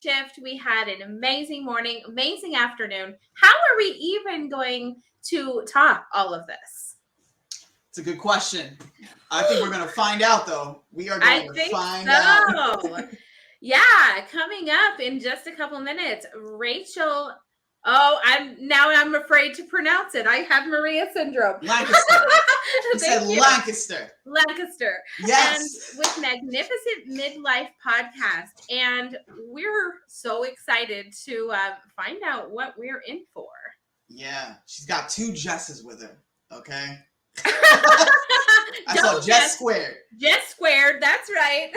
shift. We had an amazing morning, amazing afternoon. How are we even going to top all of this? It's a good question. I think we're going to find out, though. We are going to find out. Yeah, coming up in just a couple minutes, Rachel. Oh, I'm afraid to pronounce it. I have Maria syndrome. Lancaster. You said Lancaster. Lancaster. Yes. And with Magnificent Midlife Podcast. And we're so excited to find out what we're in for. Yeah, she's got 2 Jesses with her. Okay. I saw Jess squared. Jess squared. That's right.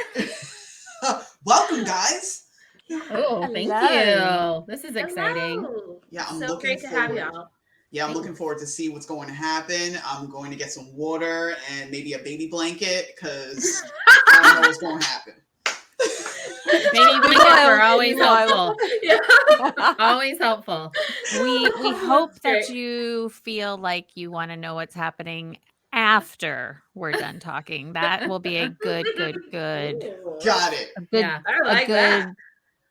Welcome, guys. Oh, thank you. This is exciting. Hello. Yeah, I'm so looking great to have y'all. Yeah, I'm looking forward to see what's going to happen. I'm going to get some water and maybe a baby blanket because I don't know what's going to happen. Baby blankets are always helpful. Yeah. Always helpful. We hope that you feel like you want to know what's happening after we're done talking. That will be a good. Got it. I like that.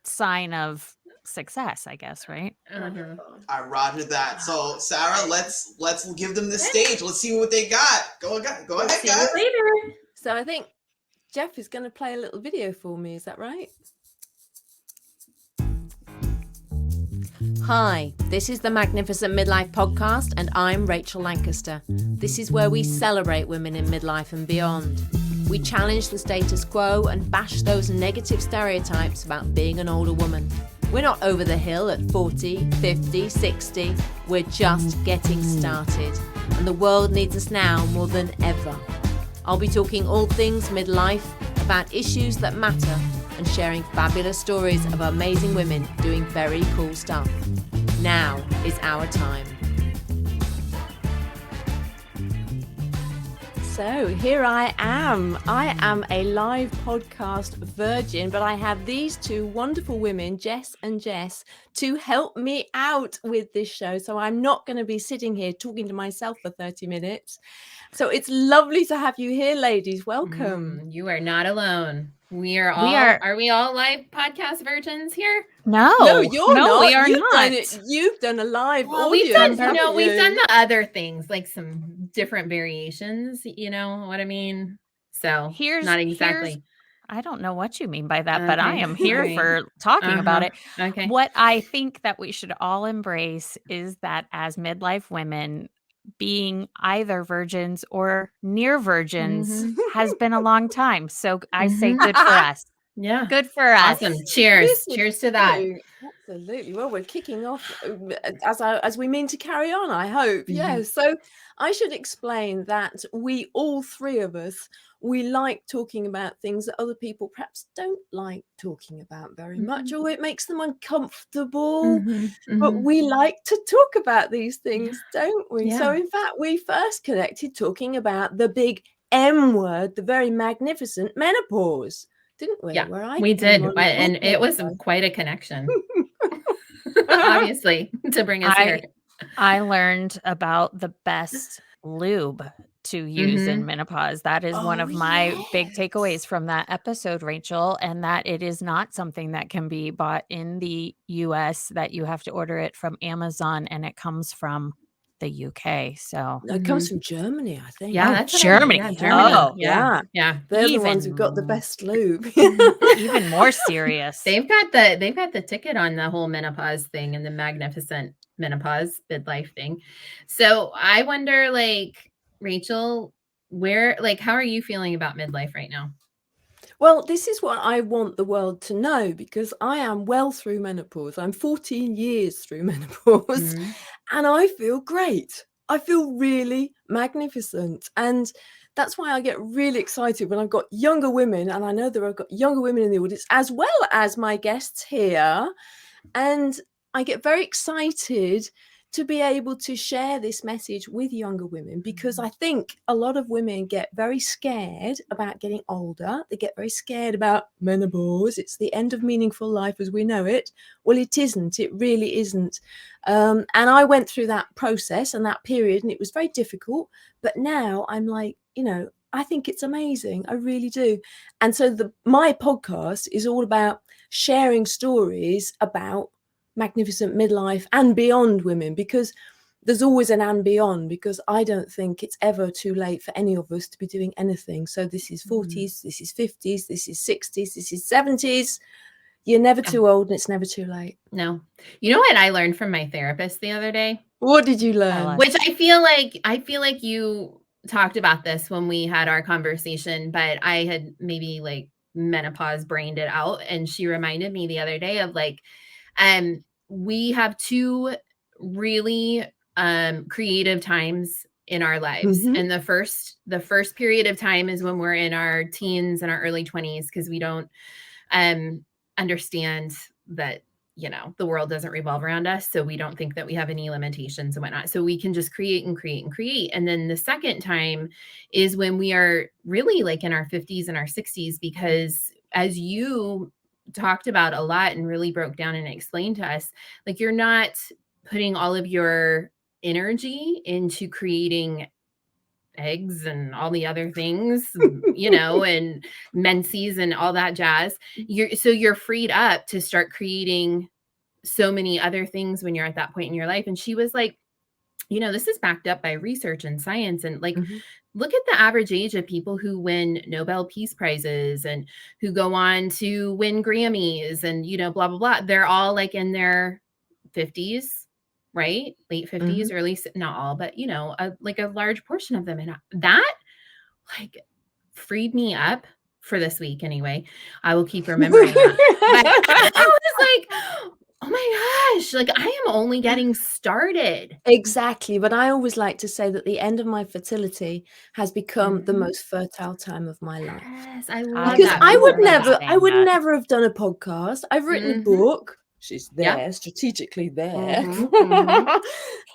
Sign of success, I guess, right? I roger that. So, Sarah, let's give them the stage. Let's see what they got. Go ahead, guys. Later. So I think Jeff is going to play a little video for me. Is that right? Hi, this is the Magnificent Midlife Podcast, and I'm Rachel Lancaster. This is where we celebrate women in midlife and beyond. We challenge the status quo and bash those negative stereotypes about being an older woman. We're not over the hill at 40, 50, 60. We're just getting started, and the world needs us now more than ever. I'll be talking all things midlife, about issues that matter, and sharing fabulous stories of amazing women doing very cool stuff. Now is our time. So here I am. I am a live podcast virgin, but I have these 2 wonderful women, Jess and Jess, to help me out with this show. So I'm not going to be sitting here talking to myself for 30 minutes. So it's lovely to have you here, ladies. Welcome. You are not alone. Are we all live podcast virgins here? No, you're not. We are not. You've done a live audio. We've done the other things, like some different variations, you know what I mean? So not exactly. I don't know what you mean by that, but I am here for talking about it. Okay. What I think that we should all embrace is that as midlife women, being either virgins or near virgins has been a long time. So I say good for us. Yeah. Good for us. Awesome. Cheers. Cheers to that. Absolutely. Well, we're kicking off as we mean to carry on, I hope. Yeah. So I should explain that we, all 3 of us, we like talking about things that other people perhaps don't like talking about very much, or it makes them uncomfortable. But we like to talk about these things, don't we? Yeah. So in fact, we first connected talking about the big M word, the very magnificent menopause, didn't we? Yeah, we did. And it was quite a connection, obviously, to bring us here. I learned about the best lube to use in menopause. That is one of my big takeaways from that episode, Rachel, and that it is not something that can be bought in the US, that you have to order it from Amazon, and it comes from the UK. So it comes from Germany, I think. Yeah, that's Germany. Germany. Oh, yeah. They're the ones who've got the best lube. Even more serious. They've got the ticket on the whole menopause thing and the Magnificent Menopause midlife thing. So I wonder, like, Rachel, how are you feeling about midlife right now? Well, this is what I want the world to know, because I am well through menopause. I'm 14 years through menopause, and I feel great. I feel really magnificent. And that's why I get really excited when I've got younger women, and I know there are younger women in the audience, as well as my guests here. And I get very excited to be able to share this message with younger women, because I think a lot of women get very scared about getting older. They get very scared about menopause. It's the end of meaningful life as we know it. Well, it isn't. It really isn't. And I went through that process and that period, and it was very difficult. But now I'm like, I think it's amazing. I really do. And so my podcast is all about sharing stories about magnificent midlife and beyond women, because there's always an and beyond, because I don't think it's ever too late for any of us to be doing anything. So this is 40s, this is 50s, this is 60s, this is 70s. You're never too old, and it's never too late. No. You know what I learned from my therapist the other day? What did you Tell learn? us. Which I feel like you talked about this when we had our conversation, but I had maybe like menopause brained it out. And she reminded me the other day of like, we have two really creative times in our lives. Mhm. And the first period of time is when we're in our teens and our early 20s, because we don't understand that, you know, the world doesn't revolve around us. So we don't think that we have any limitations and whatnot. So we can just create and create and create. And then the second time is when we are really like in our 50s and our 60s, because as you talked about a lot and really broke down and explained to us, like you're not putting all of your energy into creating eggs and all the other things, you know, and menses and all that jazz. You're freed up to start creating so many other things when you're at that point in your life. And she was like, you know, this is backed up by research and science. And like, look at the average age of people who win Nobel Peace Prizes and who go on to win Grammys and, you know, blah, blah, blah. They're all like in their 50s, right? Late 50s, or at least not all, but, you know, like a large portion of them. And that like freed me up for this week anyway. I will keep remembering that. But I was like, oh my gosh, like I am only getting started. Exactly. But I always like to say that the end of my fertility has become the most fertile time of my life. Yes, I love Because that. I would saying never have done a podcast. I've written a book. She's there, strategically there.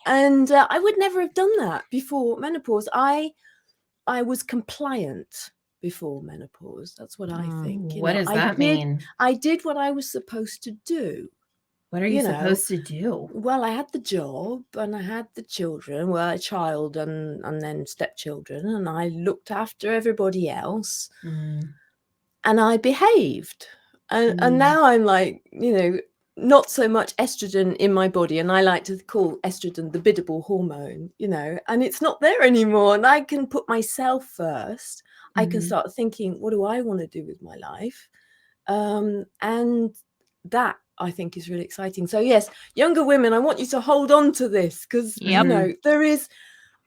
And I would never have done that before menopause. I was compliant before menopause. That's what I think. What does that mean? I did what I was supposed to do. What are you supposed to do? Well, I had the job and I had the children, well, a child and then stepchildren, and I looked after everybody else and I behaved. And now I'm like, you know, not so much estrogen in my body. And I like to call estrogen the biddable hormone, you know, and it's not there anymore. And I can put myself first. I can start thinking, what do I want to do with my life? And that, I think, is really exciting. So yes, younger women, I want you to hold on to this, because you know there is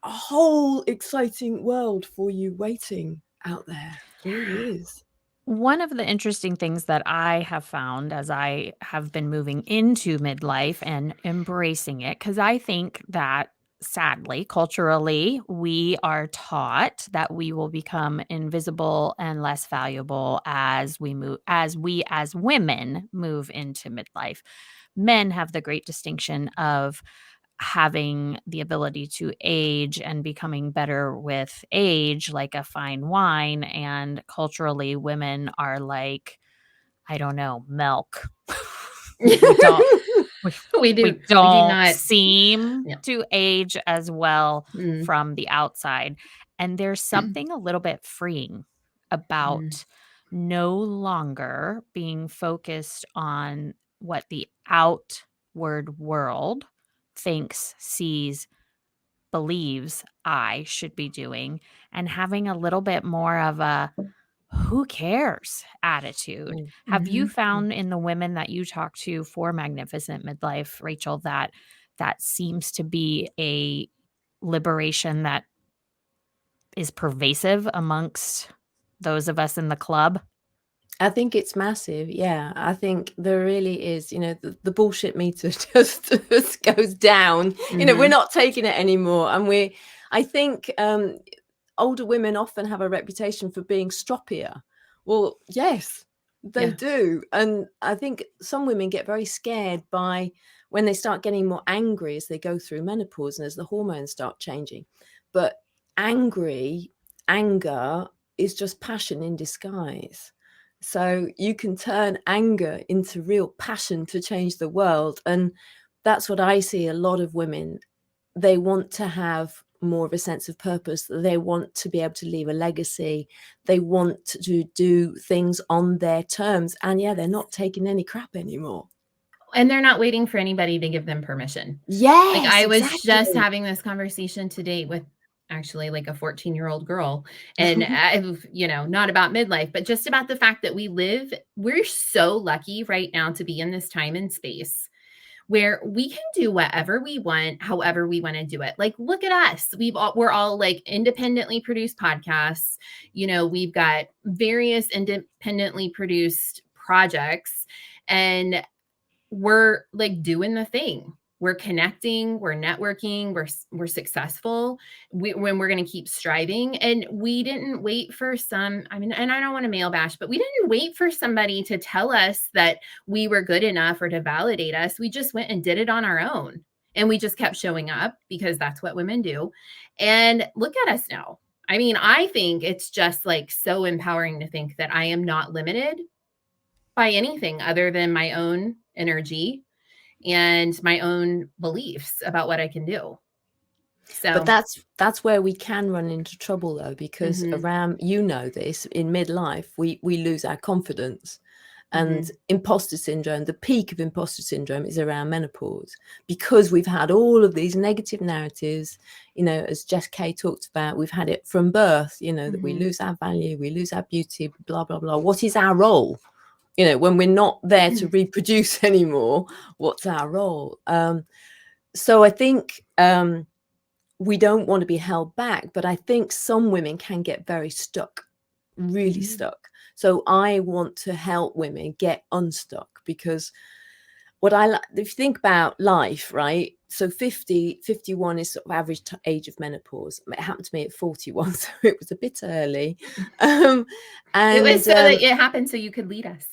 a whole exciting world for you waiting out there. There really is. One of the interesting things that I have found as I have been moving into midlife and embracing it, because I think that sadly, culturally, we are taught that we will become invisible and less valuable as we as women move into midlife. Men have the great distinction of having the ability to age and becoming better with age, like a fine wine. And culturally, women are like, I don't know, milk. We don't seem to age as well from the outside. And there's something a little bit freeing about no longer being focused on what the outward world thinks, sees, believes I should be doing, and having a little bit more of a who cares attitude. Have you found in the women that you talk to for Magnificent Midlife, Rachel, that seems to be a liberation that is pervasive amongst those of us in the club? I think it's massive. Yeah, I think there really is. You know, the bullshit meter just goes down. You know, we're not taking it anymore. And I think older women often have a reputation for being stroppier. Well, yes, they do. And I think some women get very scared by when they start getting more angry as they go through menopause and as the hormones start changing. But anger is just passion in disguise. So you can turn anger into real passion to change the world. And that's what I see a lot of women. They want to have more of a sense of purpose. They want to be able to leave a legacy. They want to do things on their terms. And yeah, they're not taking any crap anymore. And they're not waiting for anybody to give them permission. Yes, Like I was exactly. just having this conversation today with actually like a 14-year-old girl, and not about midlife, but just about the fact that we're so lucky right now to be in this time and space where we can do whatever we want, however we want to do it. Like, look at us. We're all like independently produced podcasts. We've got various independently produced projects, and we're like doing the thing. We're connecting, we're networking, we're successful. When we're going to keep striving, and we didn't wait for and I don't want to male bash, but we didn't wait for somebody to tell us that we were good enough or to validate us. We just went and did it on our own, and we just kept showing up because that's what women do. And look at us now. I mean, I think it's just like so empowering to think that I am not limited by anything other than my own energy and my own beliefs about what I can do. So, but that's where we can run into trouble though, because around, this in midlife, we lose our confidence, and imposter syndrome, the peak of imposter syndrome is around menopause, because we've had all of these negative narratives, as Jess Kay talked about, we've had it from birth, that we lose our value, we lose our beauty, blah, blah, blah. What is our role? When we're not there to reproduce anymore, what's our role? So I think we don't want to be held back, but I think some women can get very stuck, really stuck. So I want to help women get unstuck, because what I like, if you think about life, right? So 51 is sort of average age of menopause. It happened to me at 41, so it was a bit early. And it was so that it happened so you could lead us.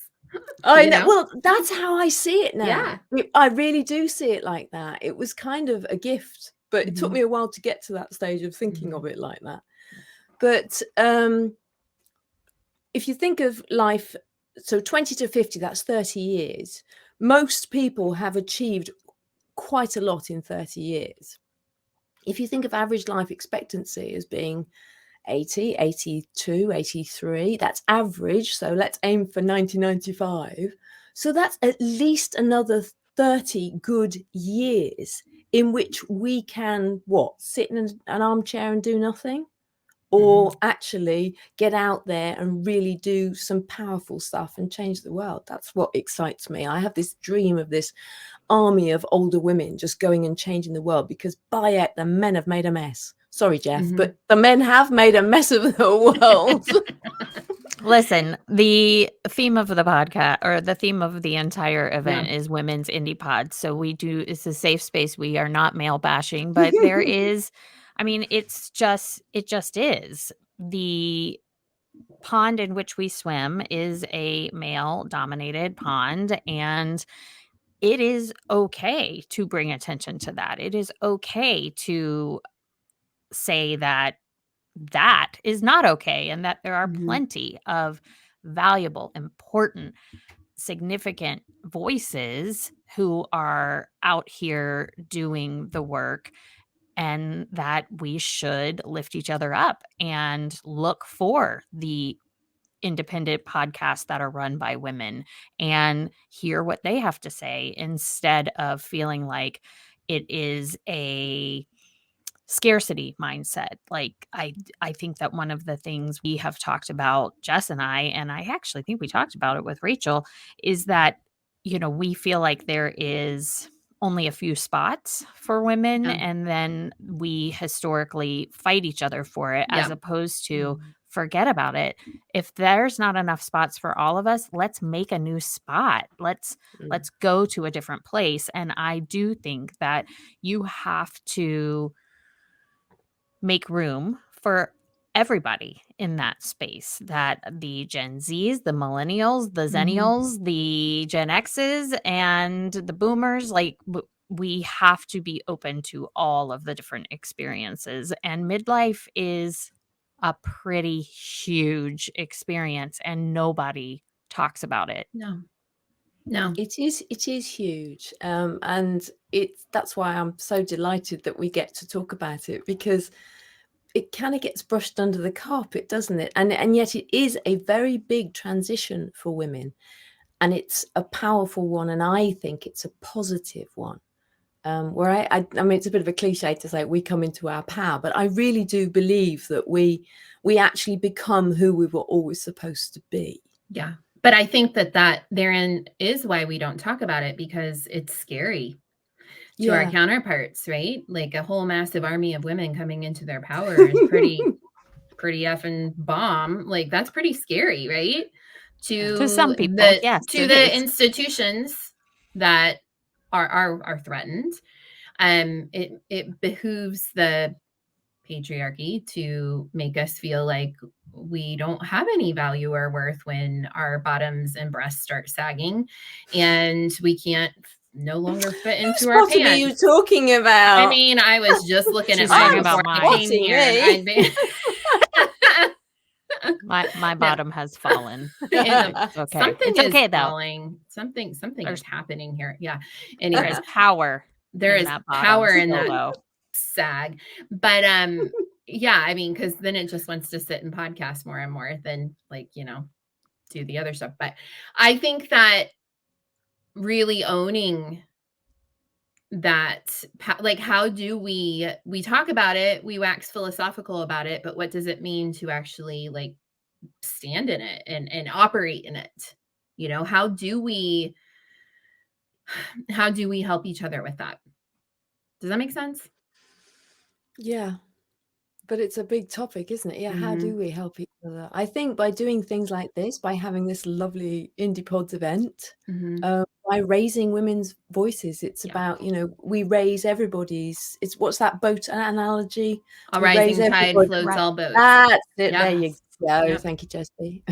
I know. Well, that's how I see it now. Yeah. I really do see it like that. It was kind of a gift, but it took me a while to get to that stage of thinking of it like that. But if you think of life, so 20 to 50, that's 30 years. Most people have achieved quite a lot in 30 years. If you think of average life expectancy as being 80, 82, 83, that's average. So let's aim for 1995. So that's at least another 30 good years in which we can, sit in an armchair and do nothing? Or actually get out there and really do some powerful stuff and change the world. That's what excites me. I have this dream of this army of older women just going and changing the world, because by it, the men have made a mess. Sorry, Jeff, but the men have made a mess of the world. Listen, the theme of the podcast, or the theme of the entire event, is women's indie pod. So it's a safe space. We are not male bashing, but there is, it just is. The pond in which we swim is a male dominated pond, and it is okay to bring attention to that. It is okay to say that is not okay, and that there are plenty of valuable, important, significant voices who are out here doing the work, and that we should lift each other up and look for the independent podcasts that are run by women and hear what they have to say, instead of feeling like it is a scarcity mindset. Like I think that one of the things we have talked about, Jess and I actually think we talked about it with Rachel, is that, we feel like there is only a few spots for women, and then we historically fight each other for it, as opposed to forget about it. If there's not enough spots for all of us, let's make a new spot. Let's go to a different place. And I do think that you have to make room for everybody in that space, that the Gen Zs, the millennials, the Zennials, the Gen Xs, and the boomers, like we have to be open to all of the different experiences. And midlife is a pretty huge experience, and nobody talks about it. No. No. It is huge. And that's why I'm so delighted that we get to talk about it, because it kind of gets brushed under the carpet, doesn't it? And yet it is a very big transition for women, and it's a powerful one, and I think it's a positive one. Where I mean, it's a bit of a cliche to say we come into our power, but I really do believe that we actually become who we were always supposed to be. Yeah. But I think that therein is why we don't talk about it, because it's scary to our counterparts, right? Like a whole massive army of women coming into their power is pretty effing bomb. Like that's pretty scary, right? To some people, yes, to the institutions that are threatened. It behooves the patriarchy to make us feel like we don't have any value or worth when our bottoms and breasts start sagging and we can't no longer fit into our What are you pants. talking about? I mean, I was just looking She's at talking mine about before I mine. came here. My bottom has fallen. It's Okay. Something It's okay is though. falling. Something There's- is happening here. Yeah. There's Anyways, power. there in is that bottom power in still, that though. sag. But yeah, I mean, because then it just wants to sit and podcast more and more than like, do the other stuff. But I think that really owning that, like, how do we talk about it, we wax philosophical about it, but what does it mean to actually like stand in it and operate in it? How do we help each other with that? Does that make sense? Yeah. But it's a big topic, isn't it? Yeah. How do we help each other? I think by doing things like this, by having this lovely Indie Pods event, by raising women's voices, it's about, we raise everybody's, what's that boat analogy? A We rising raise tide everybody. floats all boats. That's it. There you Yes. go. Yep. Thank you, Jessie.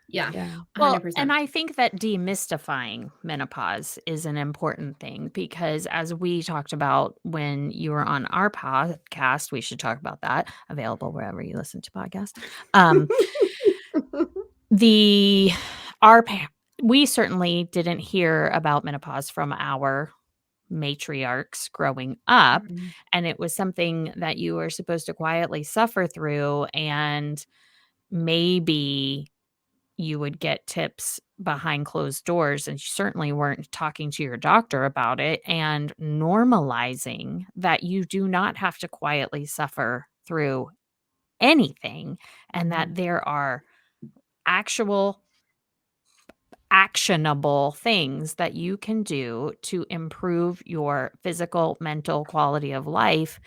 Yeah. 100%. Well, and I think that demystifying menopause is an important thing, because as we talked about when you were on our podcast, we should talk about that, available wherever you listen to podcasts. We certainly didn't hear about menopause from our matriarchs growing up, and it was something that you were supposed to quietly suffer through, and maybe you would get tips behind closed doors, and you certainly weren't talking to your doctor about it, and normalizing that you do not have to quietly suffer through anything, and that there are actual actionable things that you can do to improve your physical, mental quality of life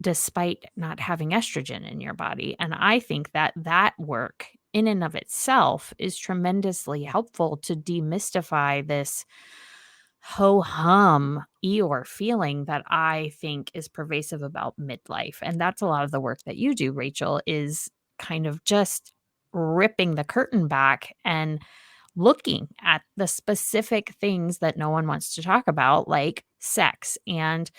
despite not having estrogen in your body. And I think that work in and of itself is tremendously helpful to demystify this ho-hum Eeyore feeling that I think is pervasive about midlife. And that's a lot of the work that you do, Rachel, is kind of just ripping the curtain back and looking at the specific things that no one wants to talk about, like sex and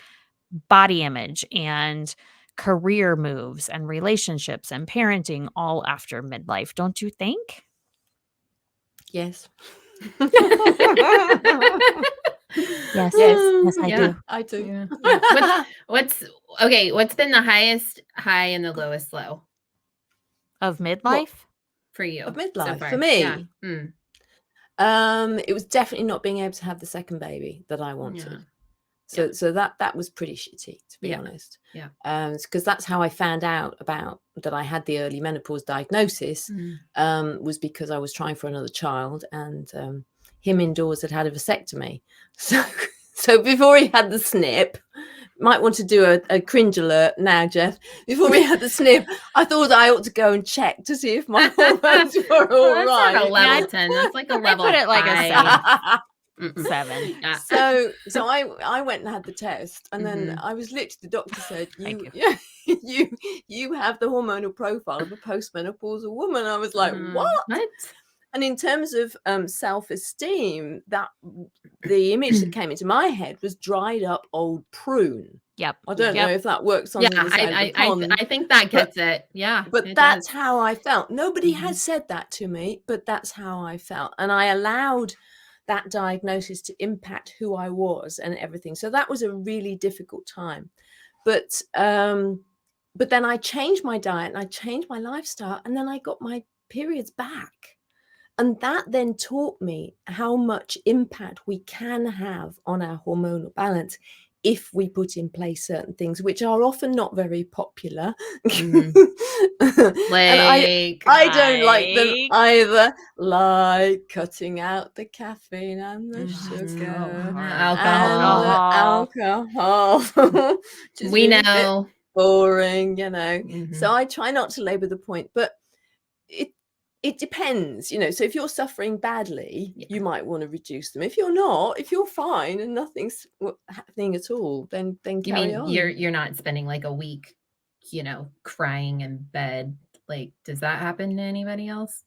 body image and career moves and relationships and parenting, all after midlife, don't you think? Yes. Yes, I Yeah. do. I do. Yeah. What's been the highest high and the lowest low Of midlife? for you? Of midlife, so far? for me? Yeah. It was definitely not being able to have the second baby that I wanted. So that was pretty shitty, to be honest. Yeah. Because that's how I found out about that I had the early menopause diagnosis, was because I was trying for another child, and him indoors had a vasectomy. So before he had the snip, might want to do a cringe alert now, Jeff. Before we had the snip, I thought I ought to go and check to see if my hormones were all That's right. not a level 10. That's like a level put it like a 5. 7. Yeah. So I went and had the test, and then I was literally, the doctor said, you have the hormonal profile of a postmenopausal woman. I was like, what? And in terms of self-esteem, that the image that came into my head was dried up old prune. Yep. I don't know if that works on Yeah, the other side of the pond. I think that gets it. Yeah, But it that's does. how I felt. Nobody Mhm. has said that to me, but that's how I felt. And I allowed that diagnosis to impact who I was and everything. So that was a really difficult time. But then I changed my diet and I changed my lifestyle, and then I got my periods back. And that then taught me how much impact we can have on our hormonal balance if we put in place certain things, which are often not very popular. Mhm. And I don't like them Like- either, like cutting out the caffeine and the Mhm. sugar Alcohol. and the alcohol. Which is We really a bit know. boring, you know. Mhm. So I try not to labor the point, but it depends, you know. So if you're suffering badly, Yeah. you might want to reduce them. If you're not, if you're fine and nothing's happening at all, then You carry mean on. you're not spending like a week, crying in bed? Like, does that happen to anybody else?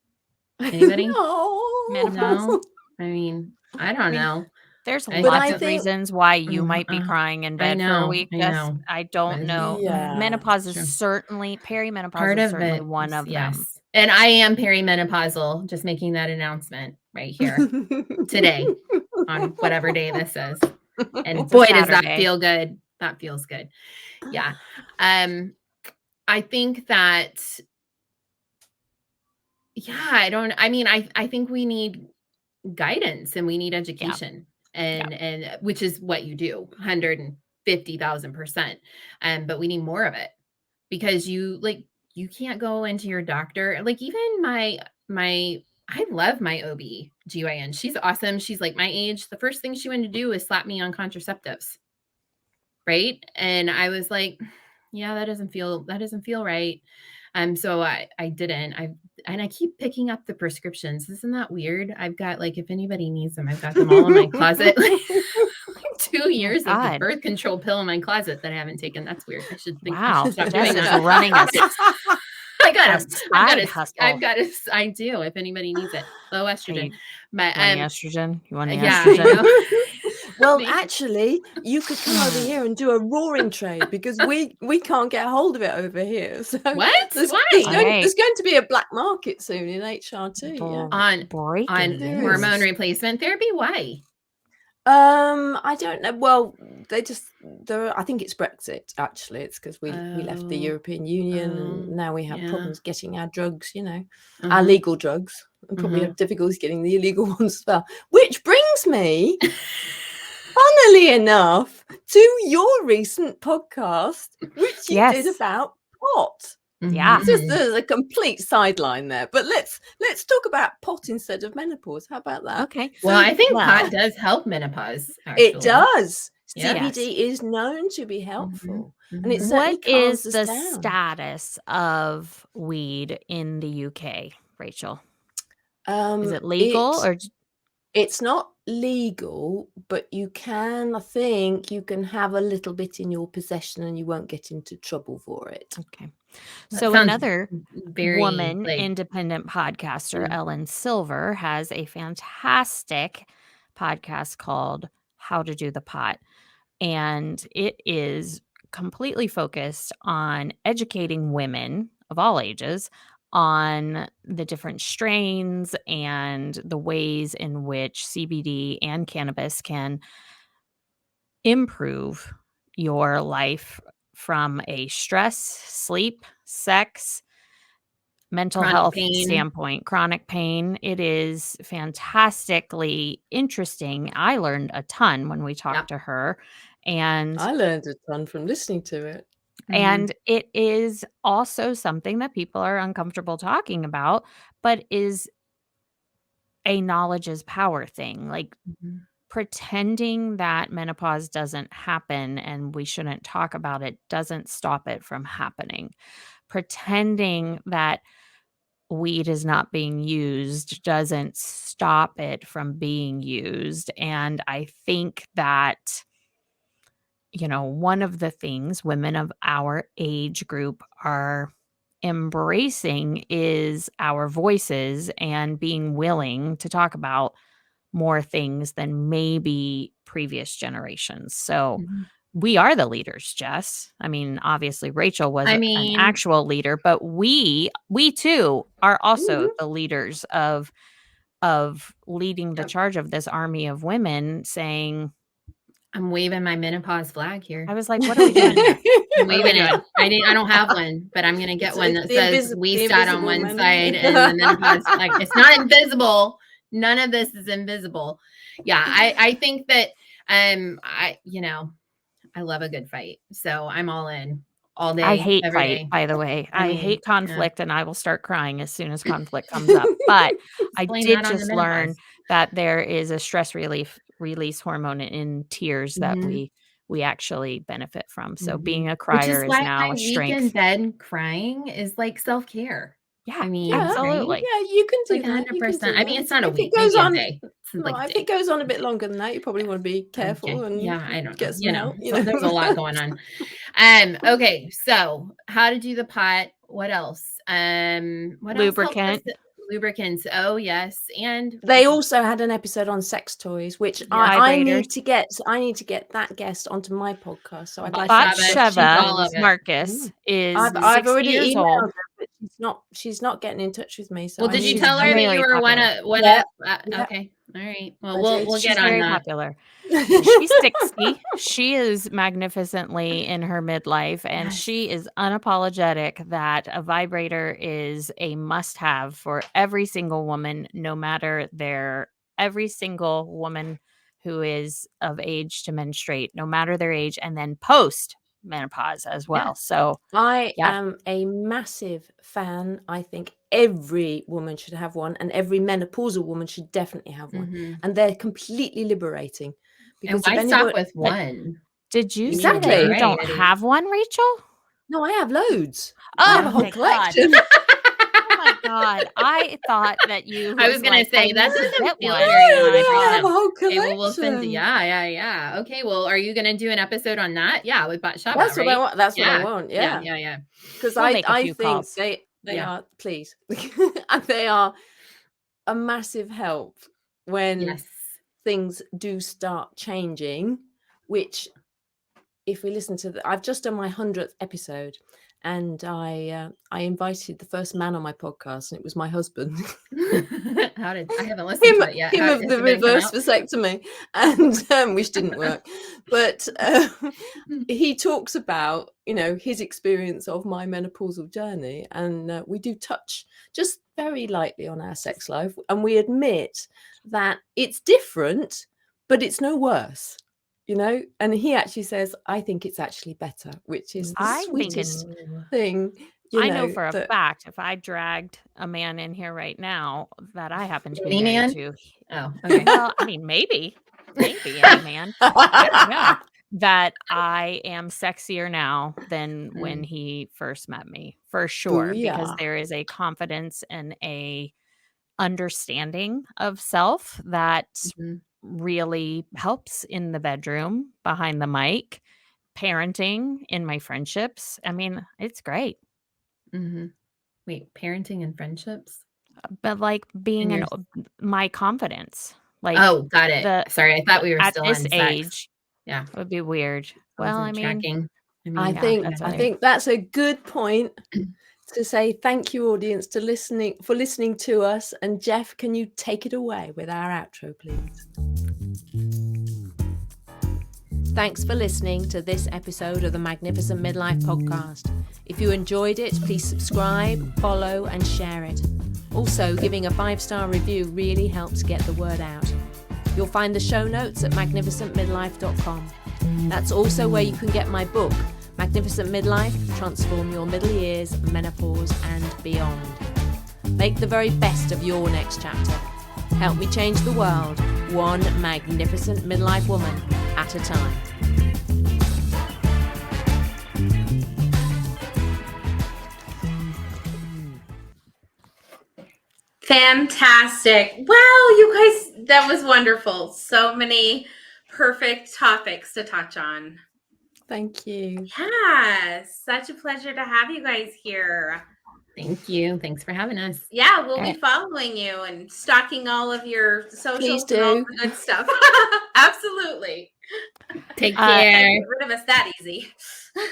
Anybody? No. Menopause? No. I mean, I don't know. There's I lots I of think- reasons why you might be Uh, crying in I bed for a know, week. I Just, know. I don't know. Yeah. Menopause True. is certainly, perimenopause Part is of certainly it. one of them. Yes. And I am perimenopausal, just making that announcement right here today on whatever day this is. And It's a boy, does that Saturday. feel good. That feels good. Yeah. I think that, I think we need guidance and we need education and which is what you do 150,000%. But we need more of it, because you can't go into your doctor. Like, even I love my OB-GYN. She's awesome. She's like my age. The first thing she wanted to do is slap me on contraceptives. Right. And I was like, yeah, that doesn't feel right. So I didn't. I keep picking up the prescriptions. Isn't that weird? I've got, like, if anybody needs them, I've got them all in my closet. 2 years of the God. birth control pill in my closet that I haven't taken. That's weird. I should Wow. stop Jess doing is that. running a side hustle. I do, if anybody needs it. Low estrogen. You But want the estrogen? You want the yeah, estrogen? I know. Well, Me. actually, you could come over here and do a roaring trade, because we can't get a hold of it over here. So What? there's Why? there's going to be a black market soon in HRT. Yeah. On Breaking There news. hormone replacement therapy? Why? I don't know. Well, I think it's Brexit, actually. It's because we left the Oh. European Union, and now we have Yeah. problems getting our drugs, our Mhm. legal drugs, and probably Mhm. have difficulties getting the illegal ones as well. Which brings me, funnily enough, to your recent podcast, which you did Yes. about pot. Yeah. Just there's a complete sideline there, but let's talk about pot instead of menopause. How about that? Okay. Well, I think Well, pot does help menopause. Actually. it does. Yeah. CBD is known to be helpful, Mhm. and it certainly What is calms us the down. status of weed in the UK, Rachel? Is it legal or It's not legal, but I think you can have a little bit in your possession and you won't get into trouble for it. okay? That So sounds another very, woman, like, independent podcaster, Mm. Ellen Silver, has a fantastic podcast called How to Do the Pot. And it is completely focused on educating women of all ages on the different strains and the ways in which CBD and cannabis can improve your life from a stress, sleep, sex, mental Chronic health pain. standpoint, chronic pain. It is fantastically interesting. I learned a ton when we talked to her, and I learned a ton from listening to it. and it is also something that people are uncomfortable talking about, but is a knowledge is power thing. Like, Mhm. pretending that menopause doesn't happen and we shouldn't talk about it doesn't stop it from happening. Pretending that weed is not being used doesn't stop it from being used. And I think that, one of the things women of our age group are embracing is our voices and being willing to talk about more things than maybe previous generations. So Mhm. we are the leaders, Jess. I mean, obviously Rachel was I an mean- actual leader, but we too are also the leaders of leading the Yep. charge of this army of women, saying, I'm waving my menopause flag here. I was like, what are we doing here? I'm What are we waving it. doing? I don't have one, but I'm gonna get It's- one it's that the says we the sat on invisible one men. side and the menopause flag. It's not invisible. None of this is invisible. Yeah, I think that I love a good fight. So I'm all in all day. I hate every fight, day. by the way. I I mean, hate yeah. conflict, and I will start crying as soon as conflict comes up. But I Blame did that on the just learn menopause. that there is a stress release hormone in tears that Mhm. we actually benefit from. So Mhm. being a Which crier is is why now my a week in strength. bed crying is like self-care. Yeah, I mean, Yeah, absolutely. right? Yeah, you can do Like that. You can 100%. do I mean, that. it's not a If week, it goes maybe a on, day. It's like a if it day. goes on a bit longer than that, you probably want to be careful Okay. and Yeah, I don't know. get some help. So there's a lot going on. Okay, so how to do the pot? What else? What else helps us? Lubricant. Lubricants. Oh yes, and They also had an episode on sex toys, which Yeah. I Vibrators. need to get. I need to get that guest onto my podcast. So I'd like Batsheva, to. she's Batsheva all of it. Marcus is I've 60 already years emailed old. her, but she's not getting in touch with me. So Well, I did you need tell to- her that really you were one popular. of? Yeah. Okay, all right. Well, I did. we'll She's get on Very that. popular. She's 60. She is magnificently in her midlife, and Yes. she is unapologetic that a vibrator is a must-have for every single woman, no matter every single woman who is of age to menstruate, no matter their age, and then post menopause as well. Yeah. So I Yeah. am a massive fan. I think every woman should have one, and every menopausal woman should definitely have one. Mhm. And they're completely liberating. And Because why if stop anybody, with one? did you say Exactly. that you don't Variety. have one, Rachel? no, I have loads. I have a Oh, whole thank God. collection. Oh my God. I thought that you I was gonna like, say I that need to doesn't get feel one. very No, on I have brand. a whole Okay, well, we'll send. collection. Yeah. Okay, well, are you gonna do an episode on that? Yeah, with Batsheva, That's what right? I want. That's what I Yeah. want. Yeah. Yeah. Because We'll make a I few think calls. they Yeah. are, please. And they are a massive help when Yes. things do start changing, which if we listen to I've just done my 100th episode, and I invited the first man on my podcast, and it was my husband. I haven't listened to it yet. Him How- of has the it been come reverse out? vasectomy, and which didn't work. But he talks about his experience of my menopausal journey, and we do touch just very lightly on our sex life, and we admit that it's different, but it's no worse. And he actually says, I think it's actually better, which is the I think sweetest thing. I know for a that- fact if I dragged a man in here right now that I happen to be Any married man? to, Oh, okay. well, I mean, maybe any man. I don't know. That I am sexier now than when he first met me, for sure, because Booyah. there is a confidence and a understanding of self that Mhm. really helps in the bedroom, behind the mic, parenting, in my friendships. I mean, it's great. Mhm. Wait, parenting and friendships? But like being In my confidence, like Oh, got it. the- Sorry, I thought we were at still this on sex. age, Yeah. would be weird. Well, I wasn't mean, tracking. I yeah, think that's I right. think that's a good point to say thank you, audience, for listening to us. And Jeff, can you take it away with our outro, please? Thanks for listening to this episode of the Magnificent Midlife Podcast. If you enjoyed it, please subscribe, follow, and share it. Also, giving a 5-star review really helps get the word out. You'll find the show notes at magnificentmidlife.com. That's also where you can get my book, Magnificent Midlife, Transform Your Middle Years, Menopause, and Beyond. Make the very best of your next chapter. Help me change the world, one magnificent midlife woman at a time. Fantastic. Wow, you guys, that was wonderful. So many perfect topics to touch on. Thank you. Yeah, such a pleasure to have you guys here. Thank you. Thanks for having us. Yeah, we'll be following you and stalking all of your socials Please and all do. the good stuff. Absolutely. Take Can't care. get rid of us that easy.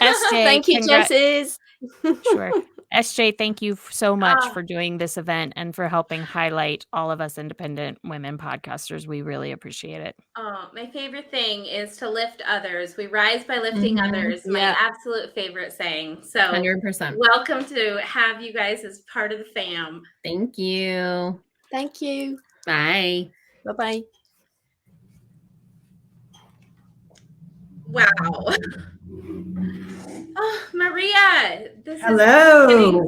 SJ, Thank you, Jesses. Sure. SJ, thank you so much Oh. for doing this event and for helping highlight all of us independent women podcasters. We really appreciate it. Oh, my favorite thing is to lift others. We rise by lifting others. My Yeah. absolute favorite saying. So 100%. welcome to have you guys as part of the fam. Thank you. Thank you. Bye. Bye-bye. Wow. Oh, Maria, this Hello.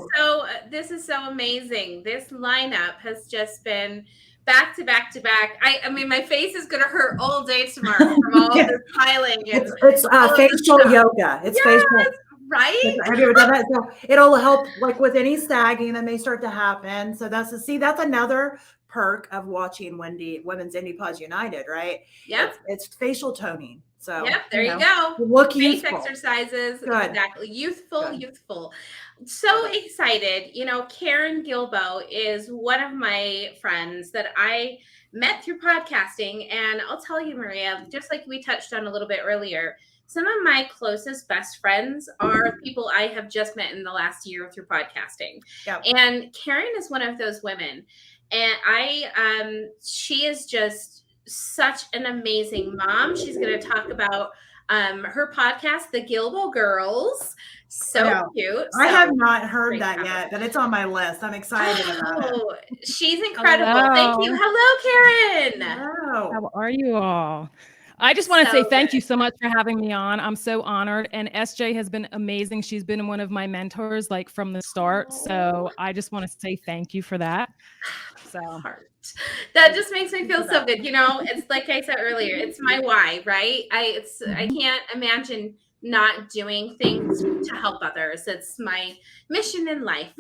this is so amazing. This lineup has just been back to back to back. I mean, my face is gonna hurt all day tomorrow from all Yeah. this smiling and It's all of this facial stuff. yoga. It's Yes, facial. right? Have you ever done that? So it'll help like with any sagging that may start to happen. So that's another perk of watching Women's Indie Pause United, right? Yep. It's facial toning. So Yep, there you know, go. Look Face youthful. exercises. Good. Exactly. Youthful, Good. youthful. So excited. You know, Karen Gilbo is one of my friends that I met through podcasting. And I'll tell you, Maria, just like we touched on a little bit earlier, some of my closest best friends are people I have just met in the last year through podcasting. Yep. And Karen is one of those women. And she is just such an amazing mom. She's going to talk about her podcast, The Gilbo Girls. So cute. I So have not heard great that cover. yet, but it's on my list. I'm excited about it. Oh, she's incredible. Hello. Thank you. Hello, Karen. Wow. How are you all? I just want to say So thank good. you so much for having me on. I'm so honored. And SJ has been amazing. She's been one of my mentors like from the start. So I just want to say thank you for that. So Heart. That just makes me feel so good. You know, it's like I said earlier, it's my why, right? I can't imagine not doing things to help others. It's my mission in life.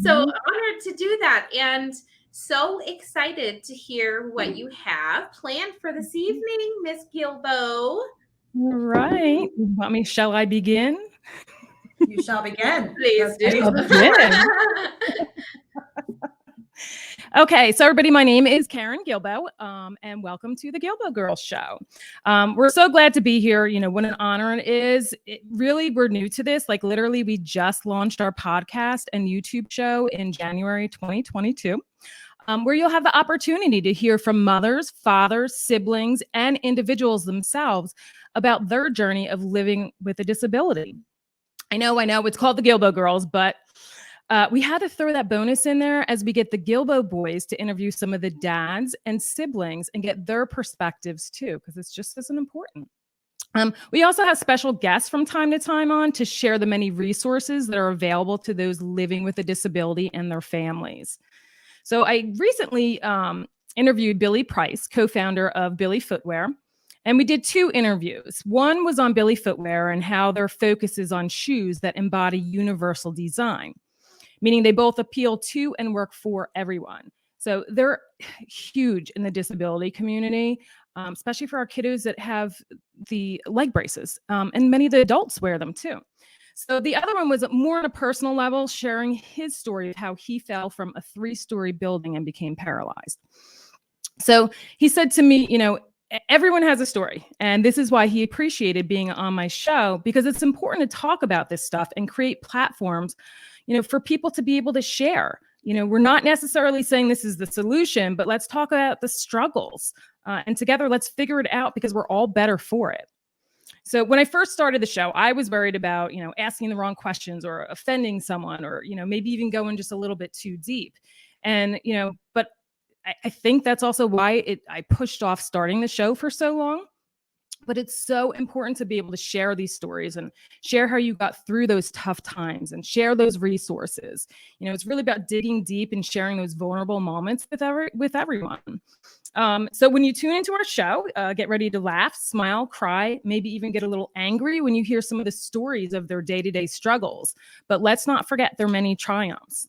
So honored to do that, and so excited to hear what you have planned for this evening, Miss Gilbo. all right. Shall I begin? You shall begin. Please do. I'll begin. Okay, so everybody, my name is Karen Gilbo, and welcome to the Gilbo Girls Show. We're so glad to be here. You know, what an honor it is. We're new to this. Like literally, we just launched our podcast and YouTube show in January 2022, where you'll have the opportunity to hear from mothers, fathers, siblings, and individuals themselves about their journey of living with a disability. I know, it's called the Gilbo Girls, but we had to throw that bonus in there as we get the Gilbo boys to interview some of the dads and siblings and get their perspectives too, because it's just as important. We also have special guests from time to time on to share the many resources that are available to those living with a disability and their families. So I recently interviewed Billy Price, co-founder of Billy Footwear. And we did 2 interviews. One was on Billy Footwear and how their focus is on shoes that embody universal design, meaning they both appeal to and work for everyone. So they're huge in the disability community, especially for our kiddos that have the leg braces. And many of the adults wear them too. So the other one was more on a personal level, sharing his story of how he fell from a 3-story building and became paralyzed. So he said to me, you know, everyone has a story. And this is why he appreciated being on my show, because it's important to talk about this stuff and create platforms, you know, for people to be able to share. You know, we're not necessarily saying this is the solution, but let's talk about the struggles. And together, let's figure it out because we're all better for it. So when I first started the show, I was worried about, you know, asking the wrong questions or offending someone or, you know, maybe even going just a little bit too deep. And, you know, but I think that's also why I pushed off starting the show for so long. But it's so important to be able to share these stories and share how you got through those tough times and share those resources. You know, it's really about digging deep and sharing those vulnerable moments with everyone. So when you tune into our show, get ready to laugh, smile, cry, maybe even get a little angry when you hear some of the stories of their day-to-day struggles. But let's not forget their many triumphs.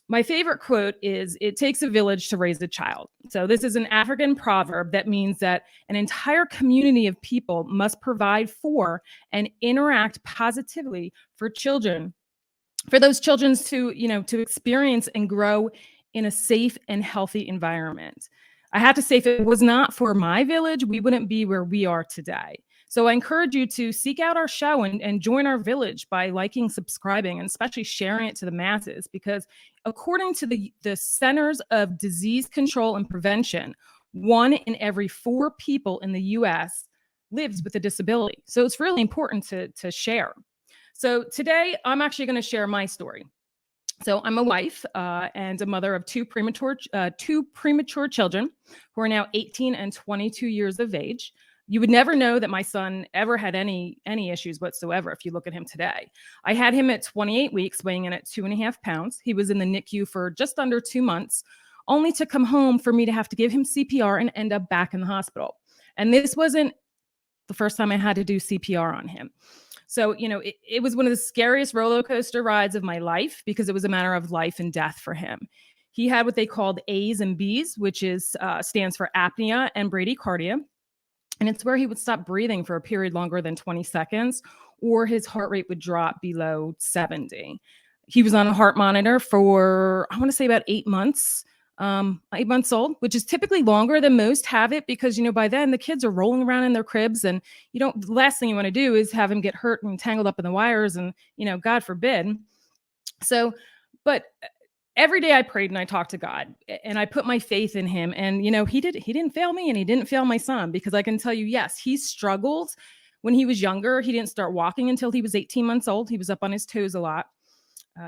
My favorite quote is, "It takes a village to raise a child." So this is an African proverb that means that an entire community of people must provide for and interact positively for children, for those children to, you know, to experience and grow in a safe and healthy environment. I have to say, if it was not for my village, we wouldn't be where we are today. So I encourage you to seek out our show and join our village by liking, subscribing, and especially sharing it to the masses, because according to the Centers of Disease Control and Prevention, 1 in every 4 people in the US lives with a disability. So it's really important to share. So today I'm actually going to share my story. So I'm a wife and a mother of two premature children who are now 18 and 22 years of age. You would never know that my son ever had any issues whatsoever if you look at him today. I had him at 28 weeks, weighing in at 2.5 pounds. He was in the NICU for just under 2 months, only to come home for me to have to give him CPR and end up back in the hospital. And this wasn't the first time I had to do CPR on him. So, it was one of the scariest roller coaster rides of my life, because it was a matter of life and death for him. He had what they called A's and B's, which stands for apnea and bradycardia. And it's where he would stop breathing for a period longer than 20 seconds, or his heart rate would drop below 70. He was on a heart monitor for, I want to say, about 8 months. 8 months old, which is typically longer than most have it, because, by then the kids are rolling around in their cribs, and the last thing you want to do is have him get hurt and tangled up in the wires, and, God forbid. So, but every day I prayed and I talked to God, and I put my faith in him, and, he didn't fail me, and he didn't fail my son, because I can tell you, yes, he struggled when he was younger. He didn't start walking until he was 18 months old. He was up on his toes a lot.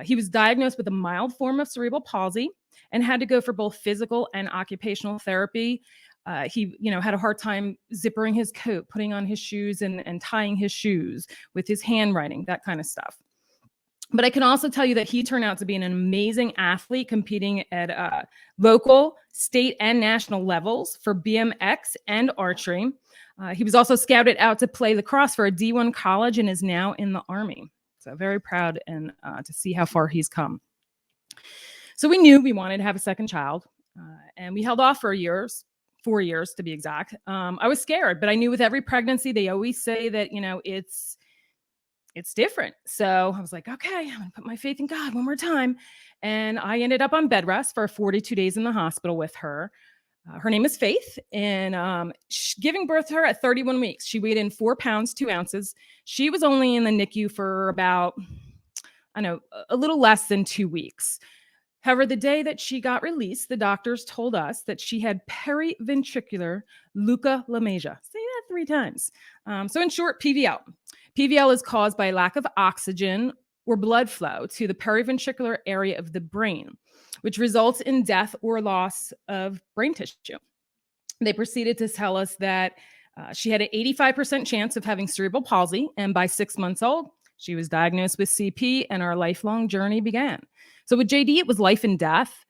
He was diagnosed with a mild form of cerebral palsy and had to go for both physical and occupational therapy. He, had a hard time zippering his coat, putting on his shoes, and tying his shoes, with his handwriting, that kind of stuff. But I can also tell you that he turned out to be an amazing athlete, competing at local, state, and national levels for BMX and archery. He was also scouted out to play lacrosse for a D1 college and is now in the Army. So very proud and to see how far he's come. So we knew we wanted to have a second child, and we held off for 4 years to be exact. I was scared, but I knew with every pregnancy, they always say that, it's different. So I was like, okay, I'm going to put my faith in God one more time. And I ended up on bed rest for 42 days in the hospital with her. Her name is Faith, and giving birth to her at 31 weeks. She weighed in 4 pounds, 2 ounces. She was only in the NICU for about, a little less than 2 weeks. However, the day that she got released, the doctors told us that she had periventricular leukomalacia. Say that 3 times. So in short, PVL. PVL is caused by lack of oxygen or blood flow to the periventricular area of the brain, which results in death or loss of brain tissue. They proceeded to tell us that she had an 85% chance of having cerebral palsy, and by 6 months old, she was diagnosed with CP, and our lifelong journey began. So with JD, it was life and death,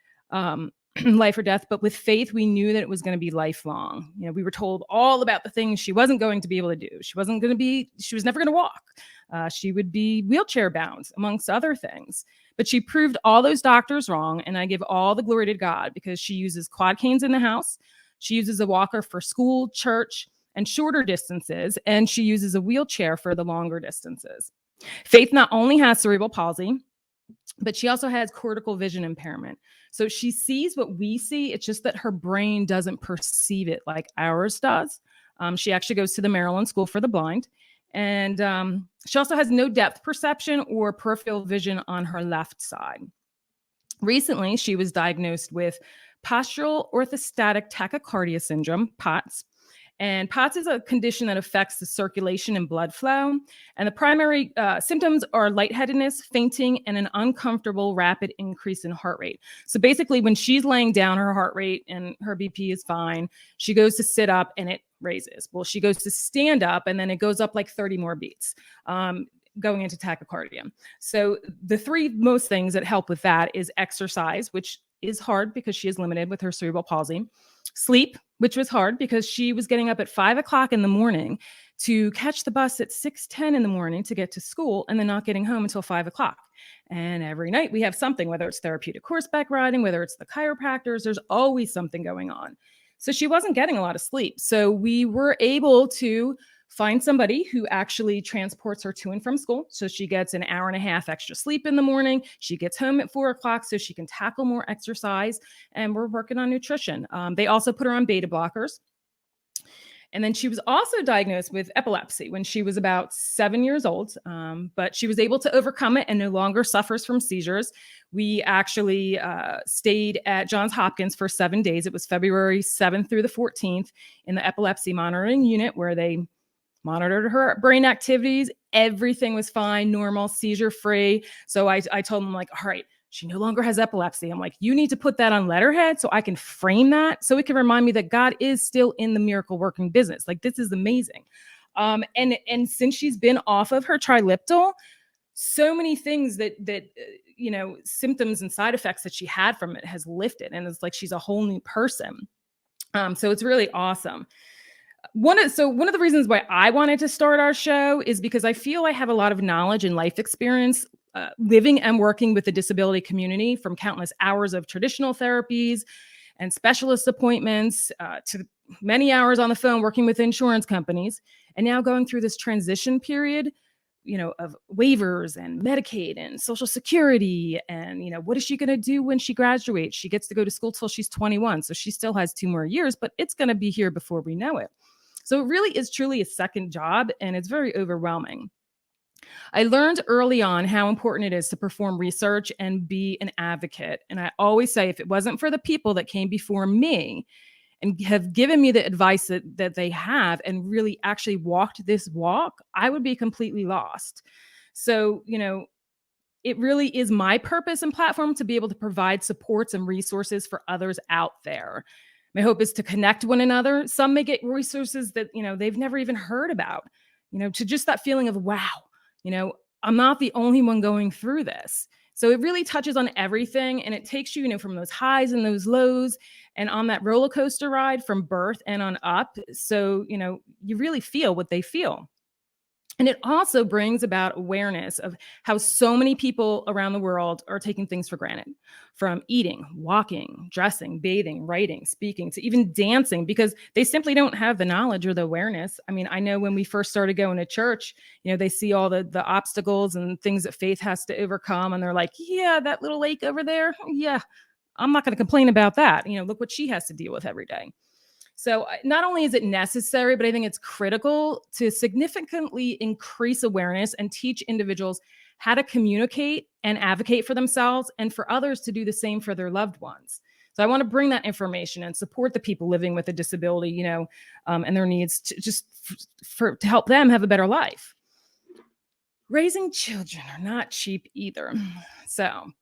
life or death. But with Faith, we knew that it was going to be lifelong. We were told all about the things she wasn't going to be able to do. She was never going to walk. She would be wheelchair bound, amongst other things. But she proved all those doctors wrong. And I give all the glory to God, because she uses quad canes in the house. She uses a walker for school, church, and shorter distances. And she uses a wheelchair for the longer distances. Faith not only has cerebral palsy, but she also has cortical vision impairment. So she sees what we see. It's just that her brain doesn't perceive it like ours does. She actually goes to the Maryland School for the Blind. And she also has no depth perception or peripheral vision on her left side. Recently, she was diagnosed with Postural Orthostatic Tachycardia syndrome, POTS. And POTS is a condition that affects the circulation and blood flow. And the primary symptoms are lightheadedness, fainting, and an uncomfortable rapid increase in heart rate. So basically, when she's laying down, her heart rate and her BP is fine. She goes to sit up and it raises. Well, she goes to stand up and then it goes up like 30 more beats, going into tachycardia. So the 3 most things that help with that is exercise, which is hard because she is limited with her cerebral palsy. Sleep, which was hard because she was getting up at 5 o'clock in the morning to catch the bus at 6:10 in the morning to get to school, and then not getting home until 5 o'clock. And every night we have something, whether it's therapeutic horseback riding, whether it's the chiropractors, there's always something going on. So she wasn't getting a lot of sleep. So we were able to find somebody who actually transports her to and from school. So she gets an hour and a half extra sleep in the morning. She gets home at 4 o'clock so she can tackle more exercise. And we're working on nutrition. They also put her on beta blockers. And then she was also diagnosed with epilepsy when she was about 7 years old, but she was able to overcome it and no longer suffers from seizures. We actually stayed at Johns Hopkins for 7 days. It was February 7th through the 14th in the epilepsy monitoring unit, where they monitored her brain activities. Everything was fine, normal, seizure-free. So I told them, like, all right, she no longer has epilepsy. I'm like, you need to put that on letterhead so I can frame that, so it can remind me that God is still in the miracle working business. Like, this is amazing. And since she's been off of her Triliptal, so many things that symptoms and side effects that she had from it has lifted, and it's like she's a whole new person. So it's really awesome. One of the reasons why I wanted to start our show is because I feel I have a lot of knowledge and life experience living and working with the disability community, from countless hours of traditional therapies and specialist appointments to many hours on the phone working with insurance companies, and now going through this transition period, of waivers and Medicaid and Social Security. And, what is she going to do when she graduates? She gets to go to school till she's 21. So she still has 2 more years, but it's going to be here before we know it. So it really is truly a second job, and it's very overwhelming. I learned early on how important it is to perform research and be an advocate. And I always say, if it wasn't for the people that came before me and have given me the advice that they have and really actually walked this walk, I would be completely lost. So, it really is my purpose and platform to be able to provide supports and resources for others out there. My hope is to connect one another. Some may get resources that, they've never even heard about, to just that feeling of, wow, I'm not the only one going through this. So it really touches on everything, and it takes you, from those highs and those lows and on that roller coaster ride from birth and on up. So, you really feel what they feel. And it also brings about awareness of how so many people around the world are taking things for granted, from eating, walking, dressing, bathing, writing, speaking, to even dancing, because they simply don't have the knowledge or the awareness. I mean, I know when we first started going to church, they see all the obstacles and things that faith has to overcome. And they're like, yeah, that little lake over there. Yeah, I'm not going to complain about that. Look what she has to deal with every day. So not only is it necessary, but I think it's critical to significantly increase awareness and teach individuals how to communicate and advocate for themselves, and for others to do the same for their loved ones. So I want to bring that information and support the people living with a disability, and their needs to help them have a better life. Raising children are not cheap either.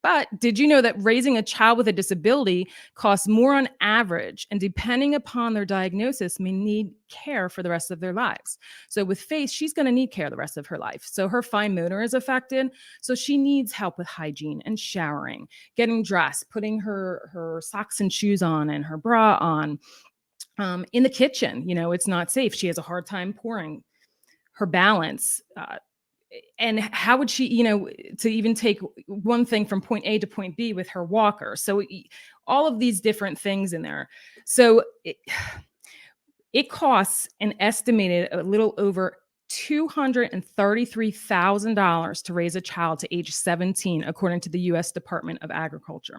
But did you know that raising a child with a disability costs more on average, and depending upon their diagnosis, may need care for the rest of their lives? So with Faith, she's going to need care the rest of her life. So her fine motor is affected. So she needs help with hygiene and showering, getting dressed, putting her socks and shoes on and her bra on. In the kitchen, it's not safe. She has a hard time pouring. Her balance, and how would she, to even take one thing from point A to point B with her walker? So all of these different things in there. So it costs an estimated a little over $233,000 to raise a child to age 17, according to the U.S. Department of Agriculture.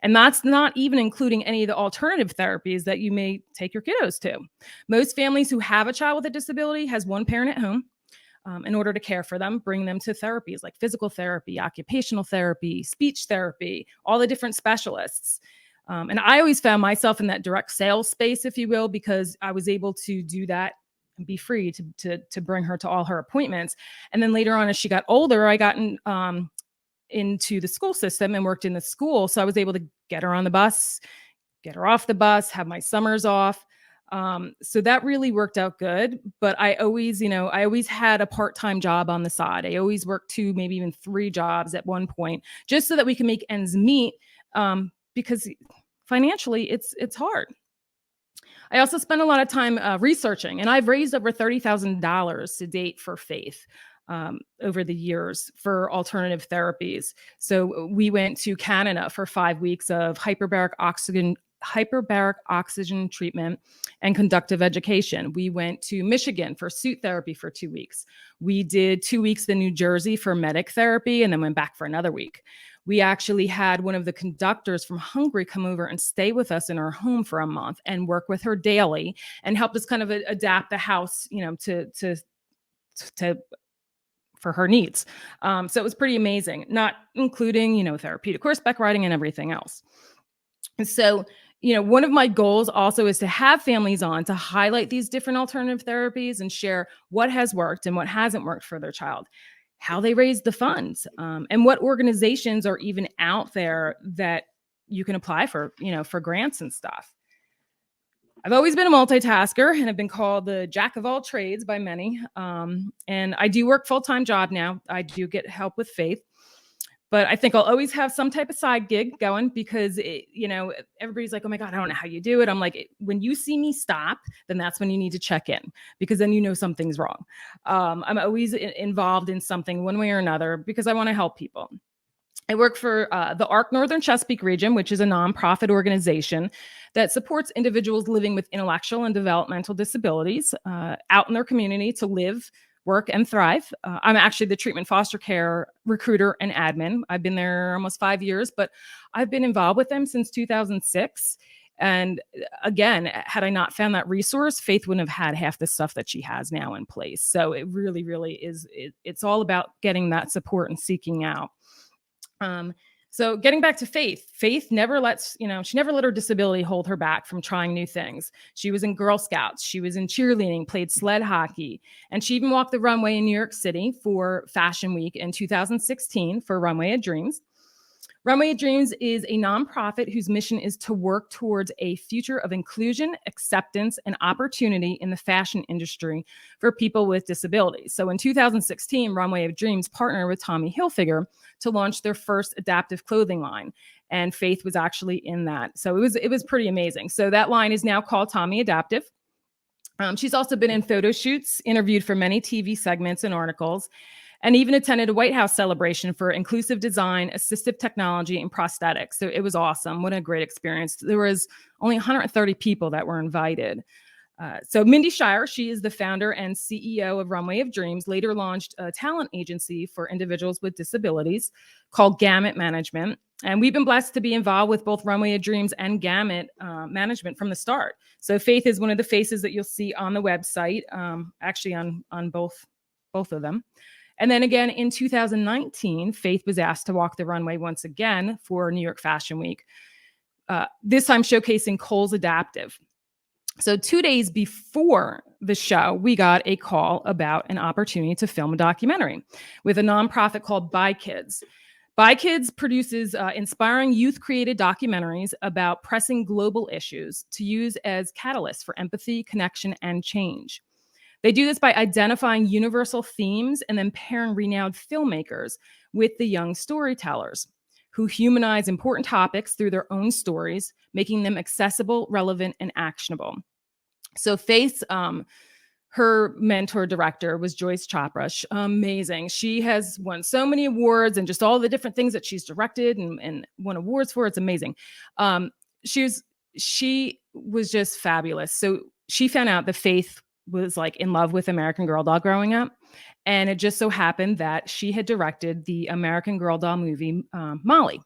And that's not even including any of the alternative therapies that you may take your kiddos to. Most families who have a child with a disability has one parent at home. In order to care for them, bring them to therapies like physical therapy, occupational therapy, speech therapy, all the different specialists. And I always found myself in that direct sales space, if you will, because I was able to do that and be free to bring her to all her appointments. And then later on, as she got older, I got into the school system and worked in the school. So I was able to get her on the bus, get her off the bus, have my summers off. So that really worked out good, but I always had a part-time job on the side. I always worked 2, maybe even 3 jobs at one point, just so that we can make ends meet. Because financially it's hard. I also spent a lot of time researching, and I've raised over $30,000 to date for Faith over the years for alternative therapies. So we went to Canada for 5 weeks of hyperbaric oxygen treatment and conductive education. We went to Michigan for suit therapy for 2 weeks. We did 2 weeks in New Jersey for medic therapy, and then went back for another week. we actually had one of the conductors from Hungary come over and stay with us in our home for a month and work with her daily and help us kind of adapt the house, you know, to for her needs. So it was pretty amazing, not including, you know, therapeutic horseback riding and everything else. And so, you know, one of my goals also is to have families on to highlight these different alternative therapies and share what has worked and what hasn't worked for their child, how they raised the funds, and what organizations are even out there that you can apply for, you know, for grants and stuff. I've always been a multitasker and have been called the jack of all trades by many. And I do work full-time job now. I do get help with Faith, but I think I'll always have some type of side gig going because, you know, everybody's like, oh my God, I don't know how you do it. I'm like, when you see me stop, then that's when you need to check in because then you know something's wrong. I'm always involved in something one way or another because I want to help people. I work for the ARC Northern Chesapeake region, which is a nonprofit organization that supports individuals living with intellectual and developmental disabilities out in their community to live, work, and thrive. I'm actually the treatment foster care recruiter and admin. I've been there almost 5 years, but I've been involved with them since 2006. And again, had I not found that resource, Faith wouldn't have had half the stuff that she has now in place. So it really, really is. It's all about getting that support and seeking out. So getting back to Faith never lets, you know, she never let her disability hold her back from trying new things. She was in Girl Scouts, she was in cheerleading, played sled hockey, and she even walked the runway in New York City for Fashion Week in 2016 for Runway of Dreams. Runway of Dreams is a nonprofit whose mission is to work towards a future of inclusion, acceptance, and opportunity in the fashion industry for people with disabilities. So in 2016, Runway of Dreams partnered with Tommy Hilfiger to launch their first adaptive clothing line. And Faith was actually in that. So it was pretty amazing. So that line is now called Tommy Adaptive. She's also been in photo shoots, interviewed for many TV segments and articles, and even attended a White House celebration for inclusive design, assistive technology, and prosthetics. So it was awesome. What a great experience. There was only 130 people that were invited. So Mindy Shire, she is the founder and CEO of Runway of Dreams, later launched a talent agency for individuals with disabilities called Gamut Management. And we've been blessed to be involved with both Runway of Dreams and Gamut Management from the start. So Faith is one of the faces that you'll see on the website, actually on both of them. And then again, in 2019, Faith was asked to walk the runway once again for New York Fashion Week, this time showcasing Kohl's Adaptive. So 2 days before the show, we got a call about an opportunity to film a documentary with a nonprofit called By Kids. By Kids produces inspiring youth-created documentaries about pressing global issues to use as catalysts for empathy, connection, and change. They do this by identifying universal themes and then pairing renowned filmmakers with the young storytellers who humanize important topics through their own stories, making them accessible, relevant, and actionable. So Faith's, her mentor director was Joyce Chopra. Amazing. She has won so many awards and just all the different things that she's directed and won awards for. It's amazing. She was just fabulous. So she found out that Faith was like in love with American Girl doll growing up. And it just so happened that she had directed the American Girl doll movie, Molly.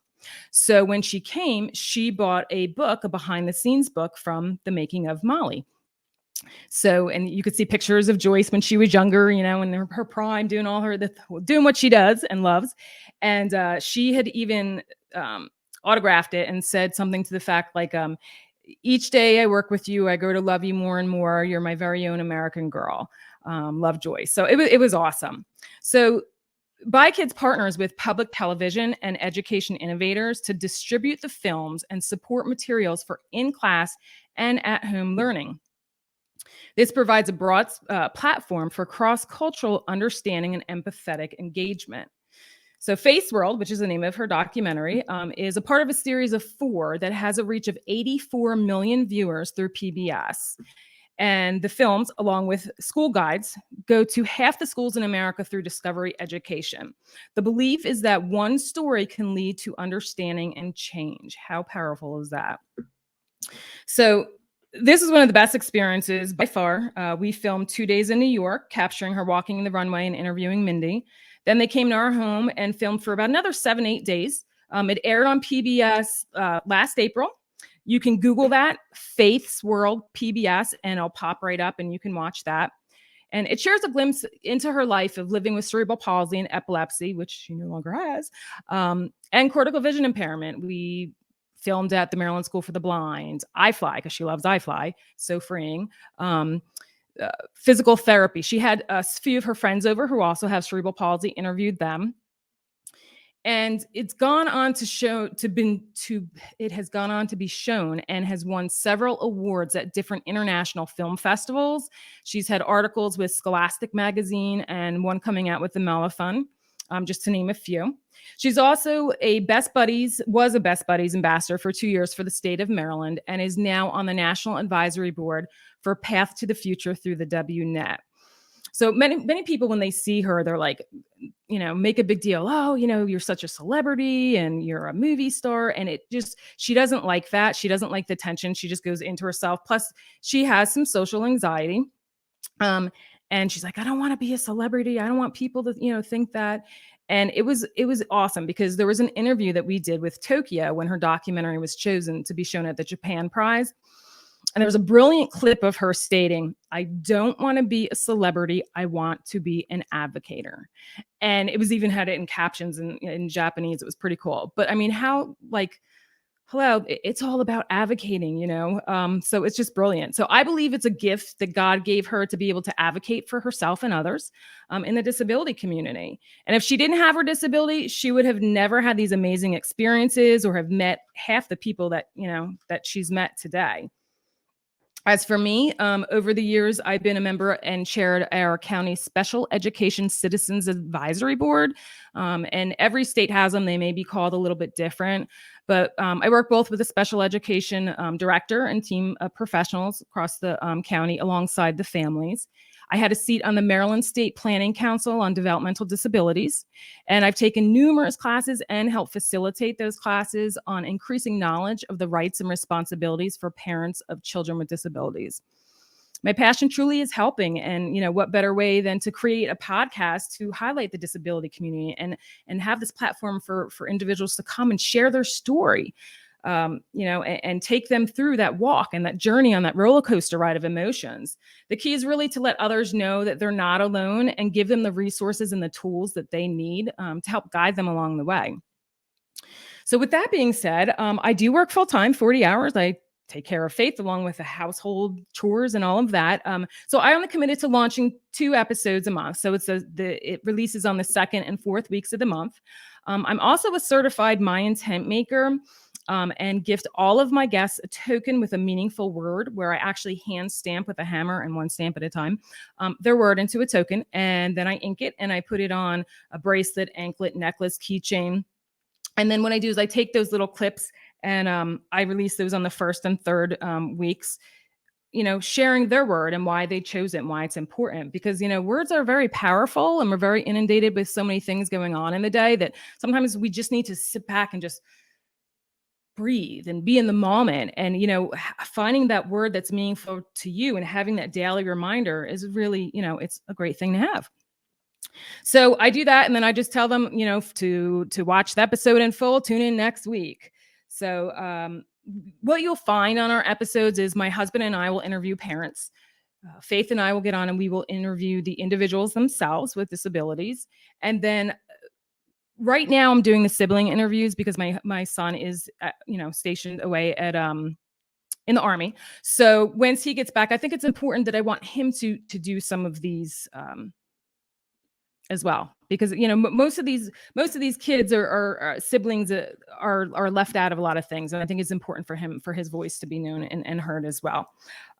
So when she came, she bought a book, a behind the scenes book from the making of Molly. So, and you could see pictures of Joyce when she was younger, you know, in her prime, doing doing what she does and loves. And she had even autographed it and said something to the fact like, each day I work with you, I grow to love you more and more. You're my very own American girl. Love, Joyce. So it was awesome. So By Kids partners with public television and education innovators to distribute the films and support materials for in-class and at-home learning. This provides a broad platform for cross-cultural understanding and empathetic engagement. So Faith's World, which is the name of her documentary, is a part of a series of 4 that has a reach of 84 million viewers through PBS. And the films, along with school guides, go to half the schools in America through Discovery Education. The belief is that one story can lead to understanding and change. How powerful is that? So this is one of the best experiences by far. We filmed 2 days in New York, capturing her walking the runway and interviewing Mindy. Then they came to our home and filmed for about another 7-8 days It aired on PBS last April. You can Google that, Faith's World PBS, and it'll pop right up and you can watch that. And it shares a glimpse into her life of living with cerebral palsy and epilepsy, which she no longer has, and cortical vision impairment. We filmed at the Maryland School for the Blind, iFly, because she loves iFly, so freeing. Physical therapy. She had a few of her friends over who also have cerebral palsy, interviewed them. And it's gone on to it has gone on to be shown and has won several awards at different international film festivals. She's had articles with Scholastic magazine and one coming out with the Mellophone, just to name a few. She's also was a Best Buddies ambassador for 2 years for the state of Maryland and is now on the National Advisory Board for Path to the Future through the WNet. So many people, when they see her, they're like, make a big deal. Oh, you're such a celebrity and you're a movie star. And she doesn't like that. She doesn't like the tension. She just goes into herself. Plus, she has some social anxiety. And she's like, I don't want to be a celebrity. I don't want people to, think that. And it was awesome because there was an interview that we did with Tokyo when her documentary was chosen to be shown at the Japan Prize. And there was a brilliant clip of her stating, I don't want to be a celebrity. I want to be an advocator. And it was even had it in captions in Japanese. It was pretty cool. But I mean, hello, it's all about advocating, so it's just brilliant. So I believe it's a gift that God gave her to be able to advocate for herself and others in the disability community. And if she didn't have her disability, she would have never had these amazing experiences or have met half the people that she's met today. As for me, over the years, I've been a member and chaired our county Special Education Citizens Advisory Board. And every state has them. They may be called a little bit different. But I work both with a special education director and team of professionals across the county alongside the families. I had a seat on the Maryland State Planning Council on Developmental Disabilities, and I've taken numerous classes and helped facilitate those classes on increasing knowledge of the rights and responsibilities for parents of children with disabilities. My passion truly is helping, and what better way than to create a podcast to highlight the disability community and have this platform for individuals to come and share their story. And take them through that walk and that journey on that roller coaster ride of emotions. The key is really to let others know that they're not alone and give them the resources and the tools that they need to help guide them along the way. So with that being said, I do work full time, 40 hours. I take care of Faith along with the household chores and all of that. So I only committed to launching 2 episodes a month. So it releases on the 2nd and 4th weeks of the month. I'm also a certified My Intent Maker. And gift all of my guests a token with a meaningful word where I actually hand stamp with a hammer and 1 stamp at a time, their word into a token. And then I ink it and I put it on a bracelet, anklet, necklace, keychain. And then what I do is I take those little clips and I release those on the 1st and 3rd weeks, sharing their word and why they chose it and why it's important. Because, words are very powerful and we're very inundated with so many things going on in the day that sometimes we just need to sit back and just breathe and be in the moment. And, finding that word that's meaningful to you and having that daily reminder is really, it's a great thing to have. So I do that. And then I just tell them, to watch the episode in full, tune in next week. So what you'll find on our episodes is my husband and I will interview parents. Faith and I will get on and we will interview the individuals themselves with disabilities. And then right now I'm doing the sibling interviews because my son is, stationed away at, in the Army. So once he gets back, I think it's important that I want him to do some of these, as well, because, most of these kids are siblings are left out of a lot of things. And I think it's important for his voice to be known and heard as well.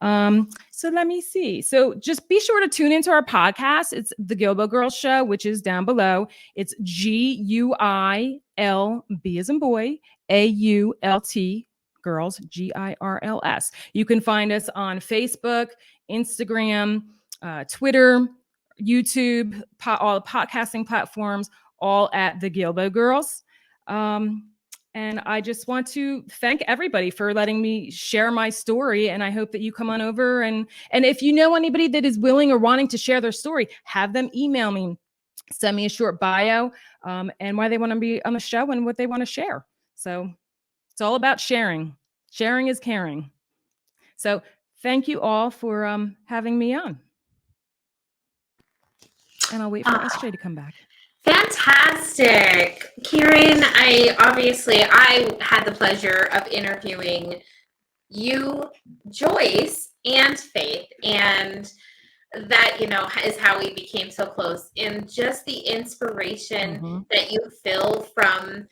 So let me see. So just be sure to tune into our podcast. It's the Gilbo Girls Show, which is down below. It's GUILB as in boy, AULT girls, GIRLS. You can find us on Facebook, Instagram, Twitter, YouTube, all the podcasting platforms, all at the Gilbo Girls. And I just want to thank everybody for letting me share my story. And I hope that you come on over and if you know anybody that is willing or wanting to share their story, have them email me send me a short bio and why they want to be on the show and what they want to share. So it's all about sharing. Sharing is caring. So thank you all for having me on. And I'll wait for SJ to come back. Fantastic. Karen, I had the pleasure of interviewing you, Joyce, and Faith, and that, is how we became so close. And just the inspiration that you feel from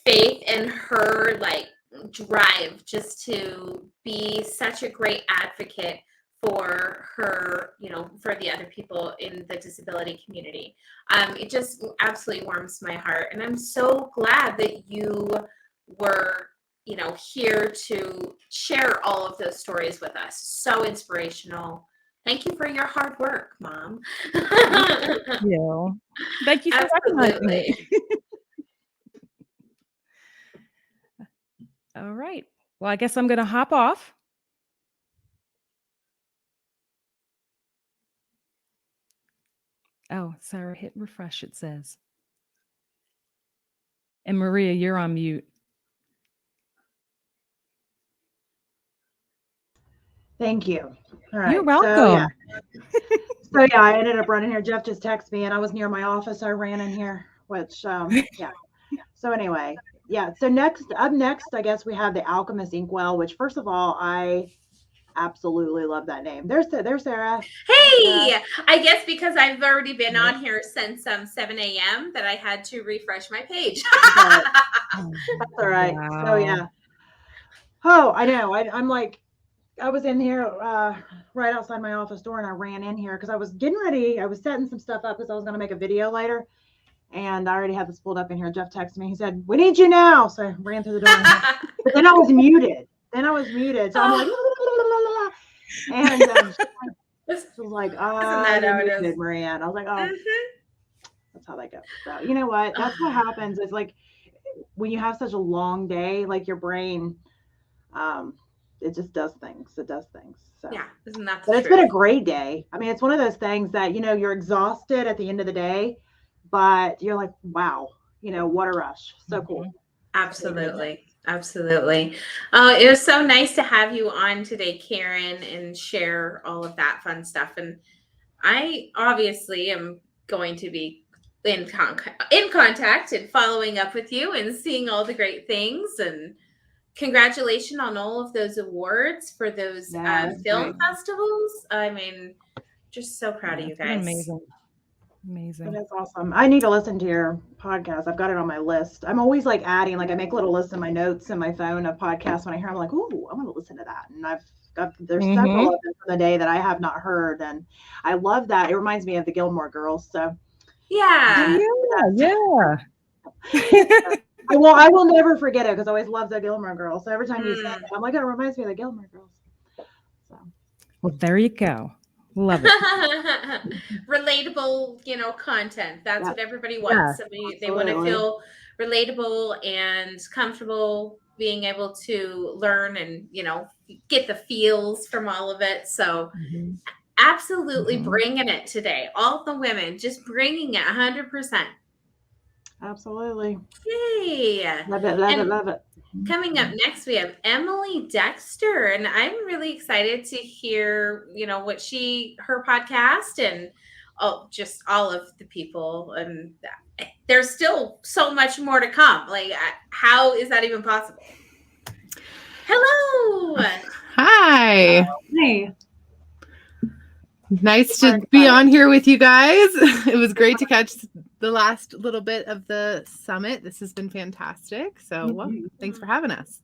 Faith and her drive just to be such a great advocate for her, for the other people in the disability community. It just absolutely warms my heart. And I'm so glad that you were, here to share all of those stories with us. So inspirational. Thank you for your hard work, Mom. Thank you. Thank you for recognizing me. All right. Well, I guess I'm going to hop off. Oh, Sarah, hit refresh, it says. And Maria, you're on mute. Thank you. All right. You're welcome. So yeah, I ended up running here. Jeff just texted me and I was near my office. So I ran in here, which, yeah. So anyway, yeah. So up next, I guess we have the Alchemist Inkwell, which first of all, I absolutely love that name. There's Sarah. Hey, I guess because I've already been on here since 7 a.m. that I had to refresh my page. That's all right. Wow. So yeah. Oh, I know. I'm like, I was in here right outside my office door and I ran in here because I was getting ready. I was setting some stuff up because I was going to make a video later. And I already had this pulled up in here. Jeff texted me. He said, "We need you now." So I ran through the door. But then I was muted. So I'm like, and she was like, "Oh, you Maria." And I was like, "Oh, that's how that goes." So you know what? That's what happens. It's like when you have such a long day, like your brain, it just does things. It does things. So yeah, isn't that the But it's truth? been a great day. I mean, it's one of those things that, you're exhausted at the end of the day, but you're like, wow, what a rush. So cool. Absolutely. Absolutely. It was so nice to have you on today, Karen, and share all of that fun stuff. And I obviously am going to be in contact and following up with you and seeing all the great things. And congratulations on all of those awards for those film festivals. I mean, just so proud of you guys. Amazing. That's awesome. I need to listen to your podcast. I've got it on my list. I'm always like adding, I make little lists in my notes in my phone of podcasts when I hear. I'm like, ooh, I want to listen to that. And there's several of them from the day that I have not heard, and I love that. It reminds me of the Gilmore Girls. So yeah. I will never forget it because I always loved the Gilmore Girls. So every time you say it, I'm like, it reminds me of the Gilmore Girls. So. Well, there you go. Love it. Relatable, content. That's what everybody wants. They want to feel relatable and comfortable being able to learn and, get the feels from all of it. So absolutely bringing it today. All the women just bringing it 100%. Absolutely. Yay. Love it. Coming up next, we have Emily Dexter, and I'm really excited to hear, what her podcast and just all of the people. And there's still so much more to come. Like, how is that even possible? Hello. Hi. Hey. Nice to be on here with you guys. It was great to catch the last little bit of the summit. This has been fantastic. So thanks for having us.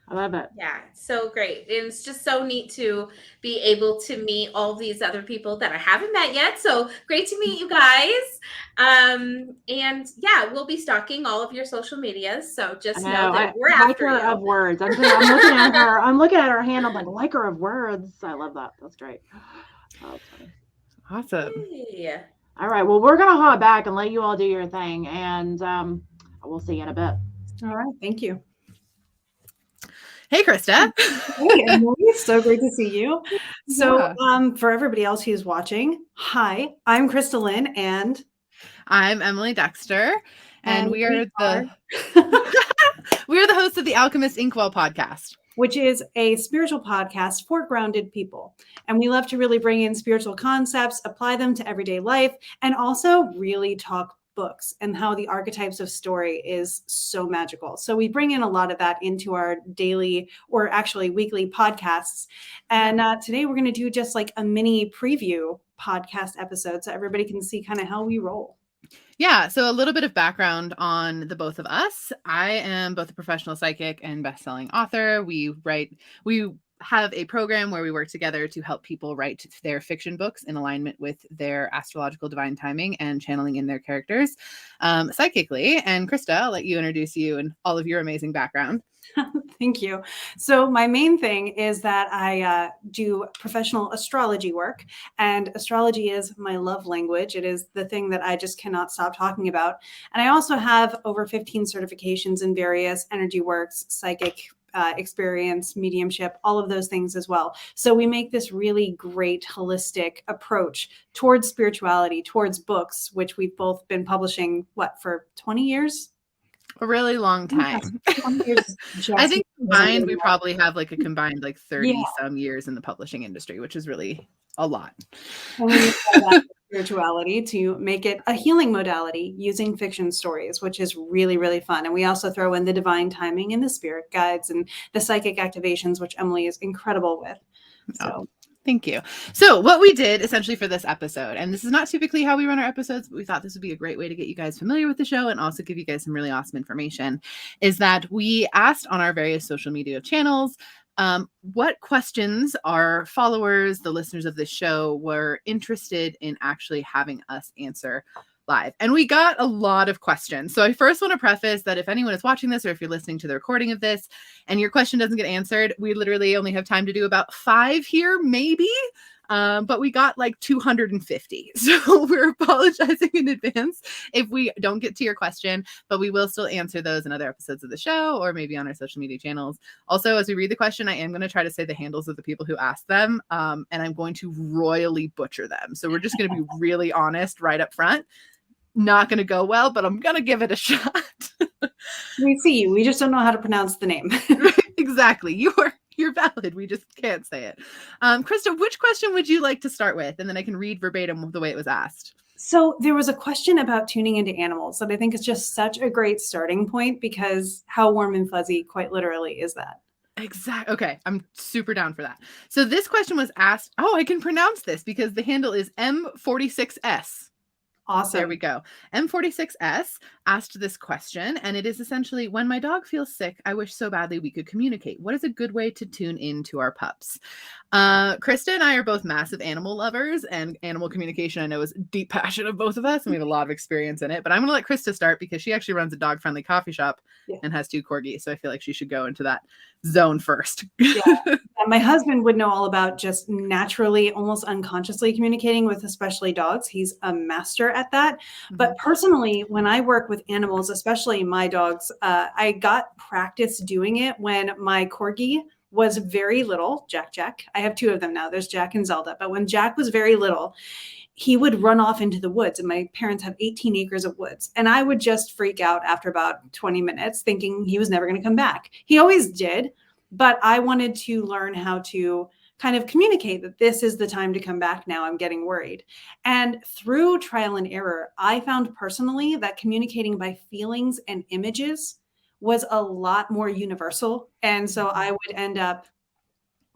I love it. Yeah, so great. And it's just so neat to be able to meet all these other people that I haven't met yet. So great to meet you guys. And yeah, we'll be stalking all of your social medias. So just know that we're after you. Liker of words. I'm looking at her. I'm looking at her hand. I'm like, liker of words. I love that. That's great. Oh, that's funny. Awesome. Yeah. All right. Well, we're gonna hop back and let you all do your thing, and we'll see you in a bit. All right. Thank you. Hey, Krista. Hey, Emily. So great to see you. So, for everybody else who's watching, hi, I'm KristaLyn, and I'm Emily Dexter, and we are the hosts of the Alchemists Inkwell podcast, which is a spiritual podcast for grounded people. And we love to really bring in spiritual concepts, apply them to everyday life, and also really talk books and how the archetypes of story is so magical. So we bring in a lot of that into our daily, or actually weekly podcasts. And today we're going to do just like a mini preview podcast episode so everybody can see kind of how we roll. Yeah, so a little bit of background on the both of us. I am both a professional psychic and best-selling author. We have a program where we work together to help people write their fiction books in alignment with their astrological divine timing and channeling in their characters psychically. And Krista, I'll let you introduce you and all of your amazing background. Thank you. So my main thing is that I do professional astrology work, and astrology is my love language. It is the thing that I just cannot stop talking about. And I also have over 15 certifications in various energy works, psychic experience, mediumship, all of those things as well. So we make this really great holistic approach towards spirituality, towards books, which we've both been publishing, for 20 years? A really long time. I think combined, we probably have like a combined 30 some years in the publishing industry, which is really a lot. And we use that spirituality to make it a healing modality using fiction stories, which is really, really fun. And we also throw in the divine timing and the spirit guides and the psychic activations, which Emily is incredible with. So. Thank you. So what we did essentially for this episode, and this is not typically how we run our episodes, but we thought this would be a great way to get you guys familiar with the show and also give you guys some really awesome information, is that we asked on our various social media channels what questions our followers, the listeners of this show, were interested in actually having us answer live. And we got a lot of questions. So I first want to preface that if anyone is watching this, or if you're listening to the recording of this and your question doesn't get answered, we literally only have time to do about 5 here, maybe. But we got 250. So we're apologizing in advance if we don't get to your question, but we will still answer those in other episodes of the show or maybe on our social media channels. Also, as we read the question, I am going to try to say the handles of the people who asked them, and I'm going to royally butcher them. So we're just going to be really honest right up front. Not going to go well, but I'm going to give it a shot. We see you. We just don't know how to pronounce the name. Exactly. You're valid. We just can't say it. Krista, which question would you like to start with? And then I can read verbatim the way it was asked. So there was a question about tuning into animals that I think is just such a great starting point, because how warm and fuzzy, quite literally, is that? Exactly. Okay. I'm super down for that. So this question was asked. Oh, I can pronounce this because the handle is M46S. Awesome. There we go. M46S asked this question, and it is essentially, when my dog feels sick, I wish so badly we could communicate. What is a good way to tune in to our pups? Krista and I are both massive animal lovers, and animal communication, I know, is a deep passion of both of us, and we have a lot of experience in it. But I'm going to let Krista start because she actually runs a dog-friendly coffee shop and has 2 corgis, so I feel like she should go into that zone first. My husband would know all about just naturally, almost unconsciously communicating with especially dogs. He's a master at that. But personally, when I work with animals, especially my dogs, I got practice doing it when my corgi was very little. Jack. I have 2 of them now. There's Jack and Zelda. But when Jack was very little, he would run off into the woods, and my parents have 18 acres of woods. And I would just freak out after about 20 minutes thinking he was never going to come back. He always did, but I wanted to learn how to kind of communicate that this is the time to come back now. I'm getting worried. And through trial and error, I found personally that communicating by feelings and images was a lot more universal. And so I would end up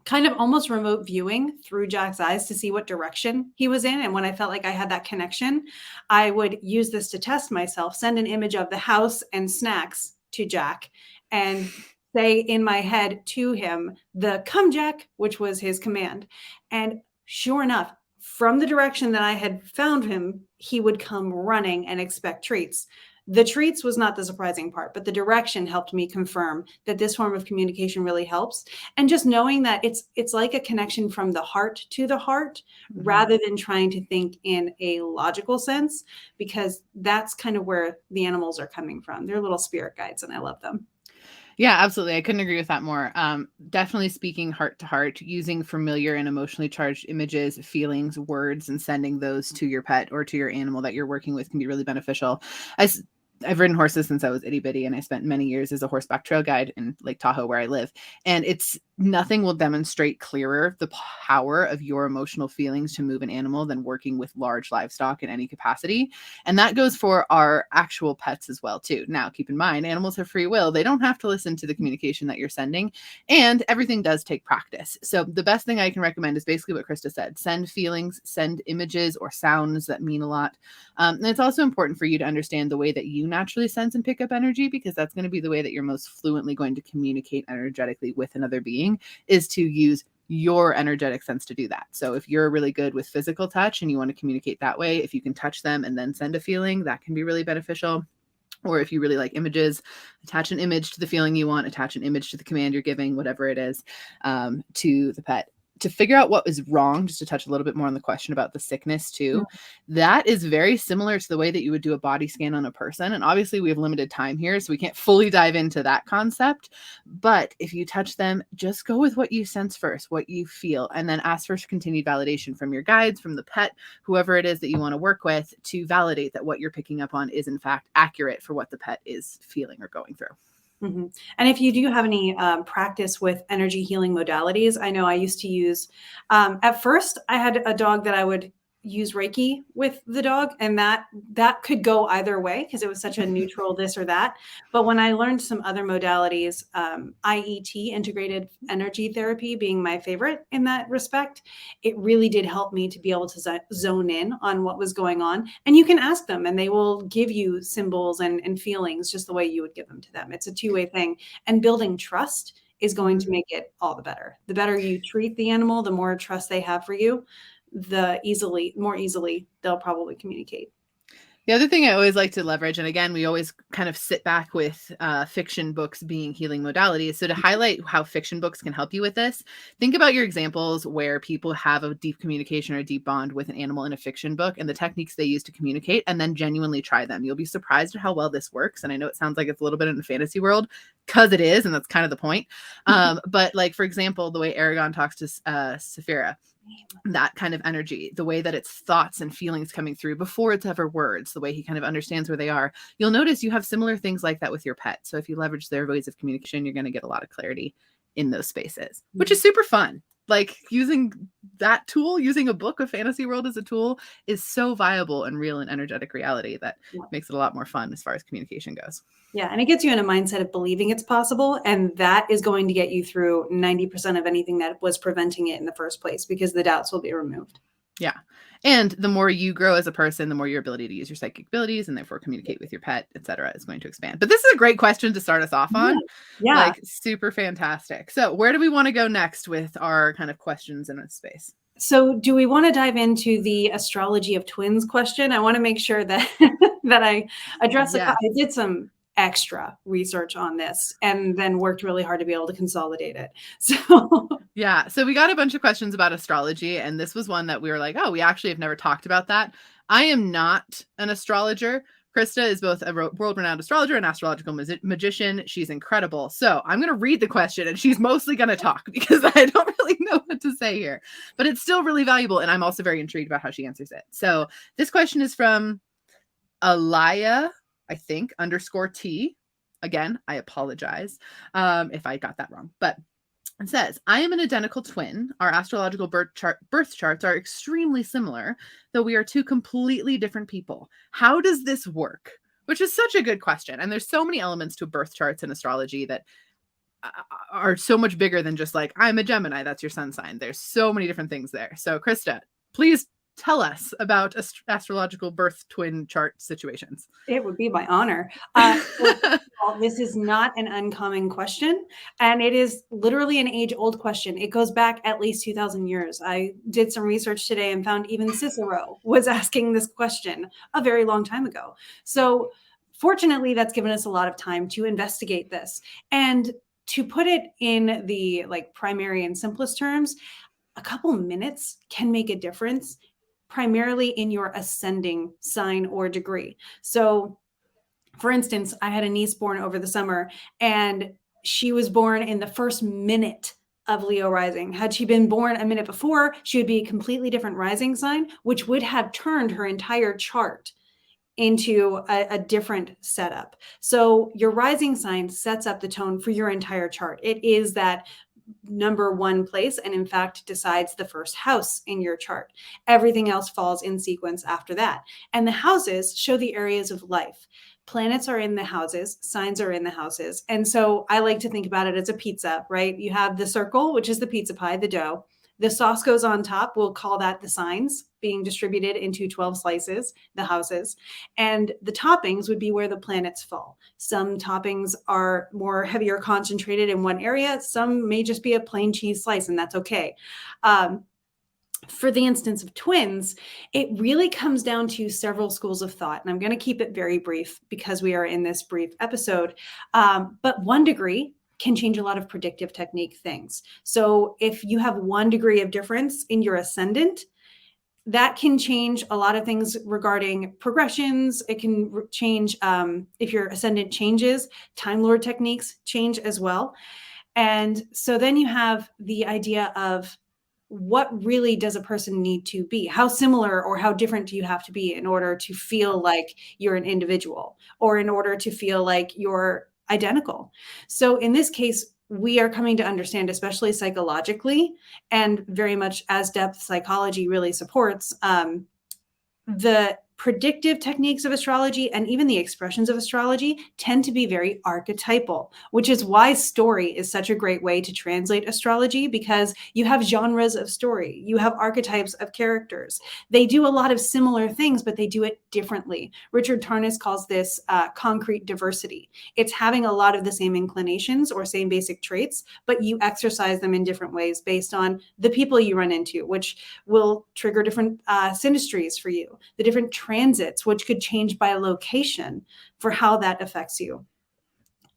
kind of almost remote viewing through Jack's eyes to see what direction he was in. And when I felt like I had that connection, I would use this to test myself, send an image of the house and snacks to Jack, and say in my head to him, the "come Jack," which was his command. And sure enough, from the direction that I had found him, he would come running and expect treats. The treats was not the surprising part, but the direction helped me confirm that this form of communication really helps. And just knowing that it's like a connection from the heart to the heart, rather than trying to think in a logical sense, because that's kind of where the animals are coming from. They're little spirit guides, and I love them. Yeah, absolutely. I couldn't agree with that more. Definitely speaking heart to heart, using familiar and emotionally charged images, feelings, words, and sending those to your pet or to your animal that you're working with can be really beneficial. I've ridden horses since I was itty bitty, and I spent many years as a horseback trail guide in Lake Tahoe, where I live. And nothing will demonstrate clearer the power of your emotional feelings to move an animal than working with large livestock in any capacity. And that goes for our actual pets as well, too. Now, keep in mind, animals have free will. They don't have to listen to the communication that you're sending, and everything does take practice. So the best thing I can recommend is basically what Krista said. Send feelings, send images or sounds that mean a lot. And it's also important for you to understand the way that you naturally sense and pick up energy, because that's going to be the way that you're most fluently going to communicate energetically with another being, is to use your energetic sense to do that. So if you're really good with physical touch and you want to communicate that way, if you can touch them and then send a feeling, that can be really beneficial. Or if you really like images, attach an image to the feeling you want, attach an image to the command you're giving, whatever it is, to the pet. To figure out what is wrong, just to touch a little bit more on the question about the sickness too, that is very similar to the way that you would do a body scan on a person. And obviously we have limited time here, so we can't fully dive into that concept. But if you touch them, just go with what you sense first, what you feel, and then ask for continued validation from your guides, from the pet, whoever it is that you want to work with, to validate that what you're picking up on is in fact accurate for what the pet is feeling or going through. Mm-hmm. And if you do have any practice with energy healing modalities, I know I used to use, at first I had a dog that I would use Reiki with the dog, and that could go either way because it was such a neutral this or that. But when I learned some other modalities, IET, integrated energy therapy, being my favorite in that respect, it really did help me to be able to zone in on what was going on. And you can ask them and they will give you symbols and feelings just the way you would give them to them. It's a two-way thing. And building trust is going to make it all the better. The better you treat the animal, the more trust they have for you, the more easily they'll probably communicate. The other thing I always like to leverage, and again, we always kind of sit back with fiction books being healing modalities. So to highlight how fiction books can help you with this, think about your examples where people have a deep communication or a deep bond with an animal in a fiction book and the techniques they use to communicate, and then genuinely try them. You'll be surprised at how well this works. And I know it sounds like it's a little bit in the fantasy world, because it is, and that's kind of the point. But like, for example, the way Aragon talks to Saphira, that kind of energy, the way that it's thoughts and feelings coming through before it's ever words, the way he kind of understands where they are, you'll notice you have similar things like that with your pet. So if you leverage their ways of communication, you're going to get a lot of clarity in those spaces, which is super fun. Like using that tool, using a book of fantasy world as a tool is so viable and real in energetic reality that makes it a lot more fun as far as communication goes. Yeah. And it gets you in a mindset of believing it's possible. And that is going to get you through 90% of anything that was preventing it in the first place, because the doubts will be removed. Yeah. And the more you grow as a person, the more your ability to use your psychic abilities and therefore communicate with your pet, et cetera, is going to expand. But this is a great question to start us off on. Yeah. Like super fantastic. So where do we want to go next with our kind of questions in this space? So do we want to dive into the astrology of twins question? I want to make sure that that I address I did some extra research on this and then worked really hard to be able to consolidate it. So yeah, so we got a bunch of questions about astrology, and this was one that we were like, oh, we actually have never talked about that. I am not an astrologer. Krista is both a world-renowned astrologer and astrological magician. She's incredible. So I'm going to read the question, and she's mostly going to talk because I don't really know what to say here, but it's still really valuable, and I'm also very intrigued about how she answers it. So this question is from Alaya, I think, _T. Again, I apologize if I got that wrong, but it says, I am an identical twin. Our astrological birth charts are extremely similar, though we are two completely different people. How does this work? Which is such a good question. And there's so many elements to birth charts and astrology that are so much bigger than just like, I'm a Gemini, that's your sun sign. There's so many different things there. So Krista, please tell us about astrological birth twin chart situations. It would be my honor. This is not an uncommon question, and it is literally an age-old question. It goes back at least 2,000 years. I did some research today and found even Cicero was asking this question a very long time ago. So fortunately, that's given us a lot of time to investigate this. And to put it in the primary and simplest terms, a couple minutes can make a difference, primarily in your ascending sign or degree. So for instance, I had a niece born over the summer, and she was born in the first minute of Leo rising. Had she been born a minute before, she would be a completely different rising sign, which would have turned her entire chart into a different setup. So your rising sign sets up the tone for your entire chart. It is that number one place, and in fact decides the first house in your chart. Everything else falls in sequence after that. And the houses show the areas of life. Planets are in the houses, signs are in the houses. And so I like to think about it as a pizza, right? You have the circle, which is the pizza pie, the dough. The sauce goes on top. We'll call that the signs being distributed into 12 slices, the houses. And the toppings would be where the planets fall. Some toppings are more heavier concentrated in one area. Some may just be a plain cheese slice, and that's okay. For the instance of twins, it really comes down to several schools of thought. And I'm going to keep it very brief because we are in this brief episode. But 1 degree can change a lot of predictive technique things. So if you have 1 degree of difference in your ascendant, that can change a lot of things regarding progressions. It can change if your ascendant changes, Time Lord techniques change as well. And so then you have the idea of what really does a person need to be? How similar or how different do you have to be in order to feel like you're an individual, or in order to feel like you're identical? So in this case, we are coming to understand, especially psychologically, and very much as depth psychology really supports, the predictive techniques of astrology and even the expressions of astrology tend to be very archetypal, which is why story is such a great way to translate astrology, because you have genres of story, you have archetypes of characters. They do a lot of similar things, but they do it differently. Richard Tarnas calls this concrete diversity. It's having a lot of the same inclinations or same basic traits, but you exercise them in different ways based on the people you run into, which will trigger different synastries for you, the different transits, which could change by location for how that affects you.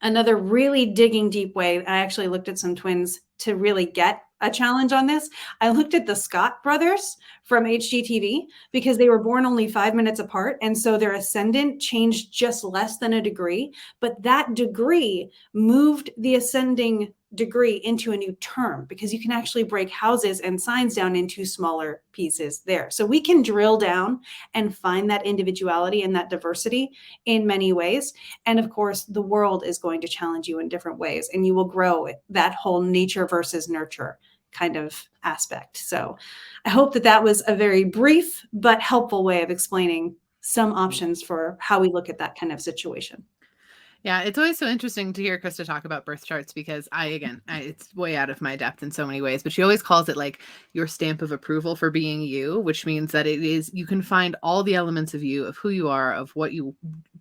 Another really digging deep way, I actually looked at some twins to really get a challenge on this. I looked at the Scott brothers from HGTV because they were born only 5 minutes apart. And so their ascendant changed just less than a degree, but that degree moved the ascending degree into a new term, because you can actually break houses and signs down into smaller pieces there. So we can drill down and find that individuality and that diversity in many ways. And of course, the world is going to challenge you in different ways, and you will grow that whole nature versus nurture kind of aspect. So I hope that that was a very brief but helpful way of explaining some options for how we look at that kind of situation. Yeah, it's always so interesting to hear Krista talk about birth charts, because it's way out of my depth in so many ways, but she always calls it like your stamp of approval for being you, which means that you can find all the elements of you, of who you are, of what you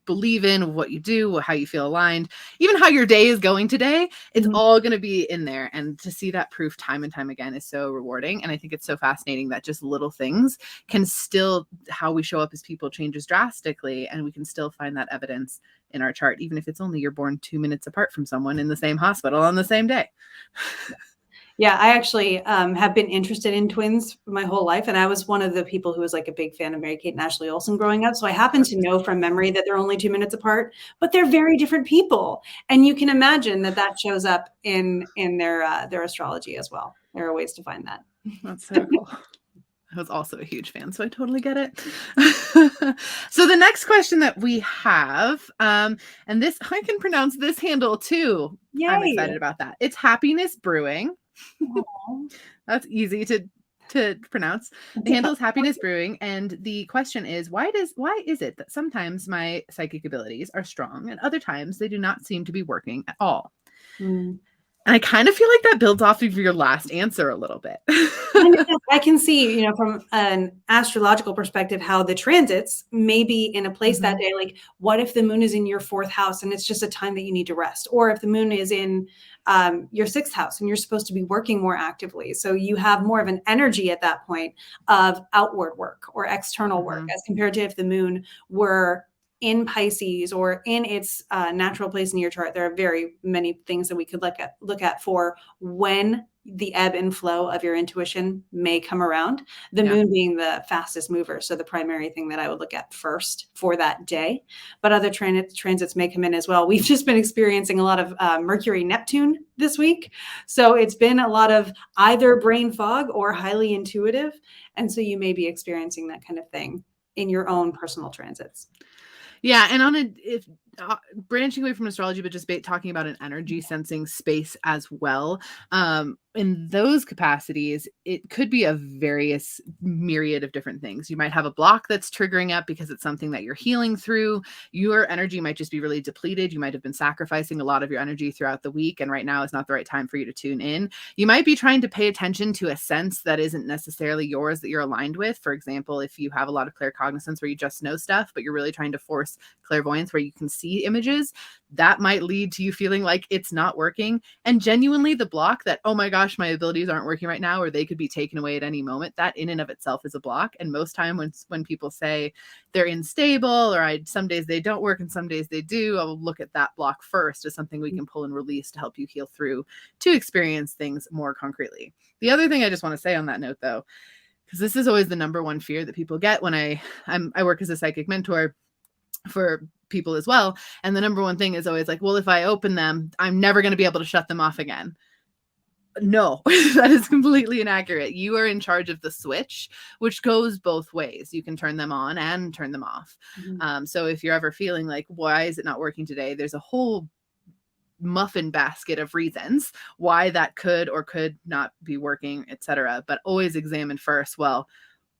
believe in, of what you do, how you feel aligned, even how your day is going today. It's all going to be in there. And to see that proof time and time again is so rewarding. And I think it's so fascinating that just little things can still, how we show up as people changes drastically, and we can still find that evidence in our chart, even if it's only you're born 2 minutes apart from someone in the same hospital on the same day. Yeah, I actually have been interested in twins my whole life. And I was one of the people who was like a big fan of Mary-Kate and Ashley Olsen growing up. So I happen to know from memory that they're only 2 minutes apart, but they're very different people. And you can imagine that that shows up in their astrology as well. There are ways to find that. That's so cool. I was also a huge fan, so I totally get it. So the next question that we have, and this, I can pronounce this handle too. Yay. I'm excited about that. It's Happiness Brewing. That's easy to pronounce. The handle is Happiness Brewing, and the question is, why is it that sometimes my psychic abilities are strong and other times they do not seem to be working at all? And I kind of feel like that builds off of your last answer a little bit. I can see, from an astrological perspective, how the transits may be in a place that day. Like, what if the moon is in your 4th house and it's just a time that you need to rest? Or if the moon is in your 6th house and you're supposed to be working more actively. So you have more of an energy at that point of outward work or external work, as compared to if the moon were in Pisces or in its natural place in your chart. There are very many things that we could look at for when the ebb and flow of your intuition may come around. The Yeah. moon being the fastest mover, so the primary thing that I would look at first for that day. But other transits may come in as well. We've just been experiencing a lot of Mercury Neptune this week, so it's been a lot of either brain fog or highly intuitive, and so you may be experiencing that kind of thing in your own personal transits. Yeah, and branching away from astrology, but just talking about an energy sensing space as well. In those capacities, it could be a various myriad of different things. You might have a block that's triggering up because it's something that you're healing through. Your energy might just be really depleted. You might have been sacrificing a lot of your energy throughout the week, and right now is not the right time for you to tune in. You might be trying to pay attention to a sense that isn't necessarily yours that you're aligned with. For example, if you have a lot of claircognizance where you just know stuff, but you're really trying to force clairvoyance where you can see images, that might lead to you feeling like it's not working. And genuinely the block that, oh my gosh, my abilities aren't working right now, or they could be taken away at any moment, that in and of itself is a block. And most time when people say they're unstable, or some days they don't work and some days they do, I'll look at that block first as something we can pull and release to help you heal through to experience things more concretely. The other thing I just want to say on that note, though, because this is always the number one fear that people get when I work as a psychic mentor for people as well. And the number one thing is always like, well, if I open them, I'm never going to be able to shut them off again. No, that is completely inaccurate. You are in charge of the switch, which goes both ways. You can turn them on and turn them off. Mm-hmm. So if you're ever feeling like, why is it not working today? There's a whole muffin basket of reasons why that could or could not be working, etc. But always examine first, well,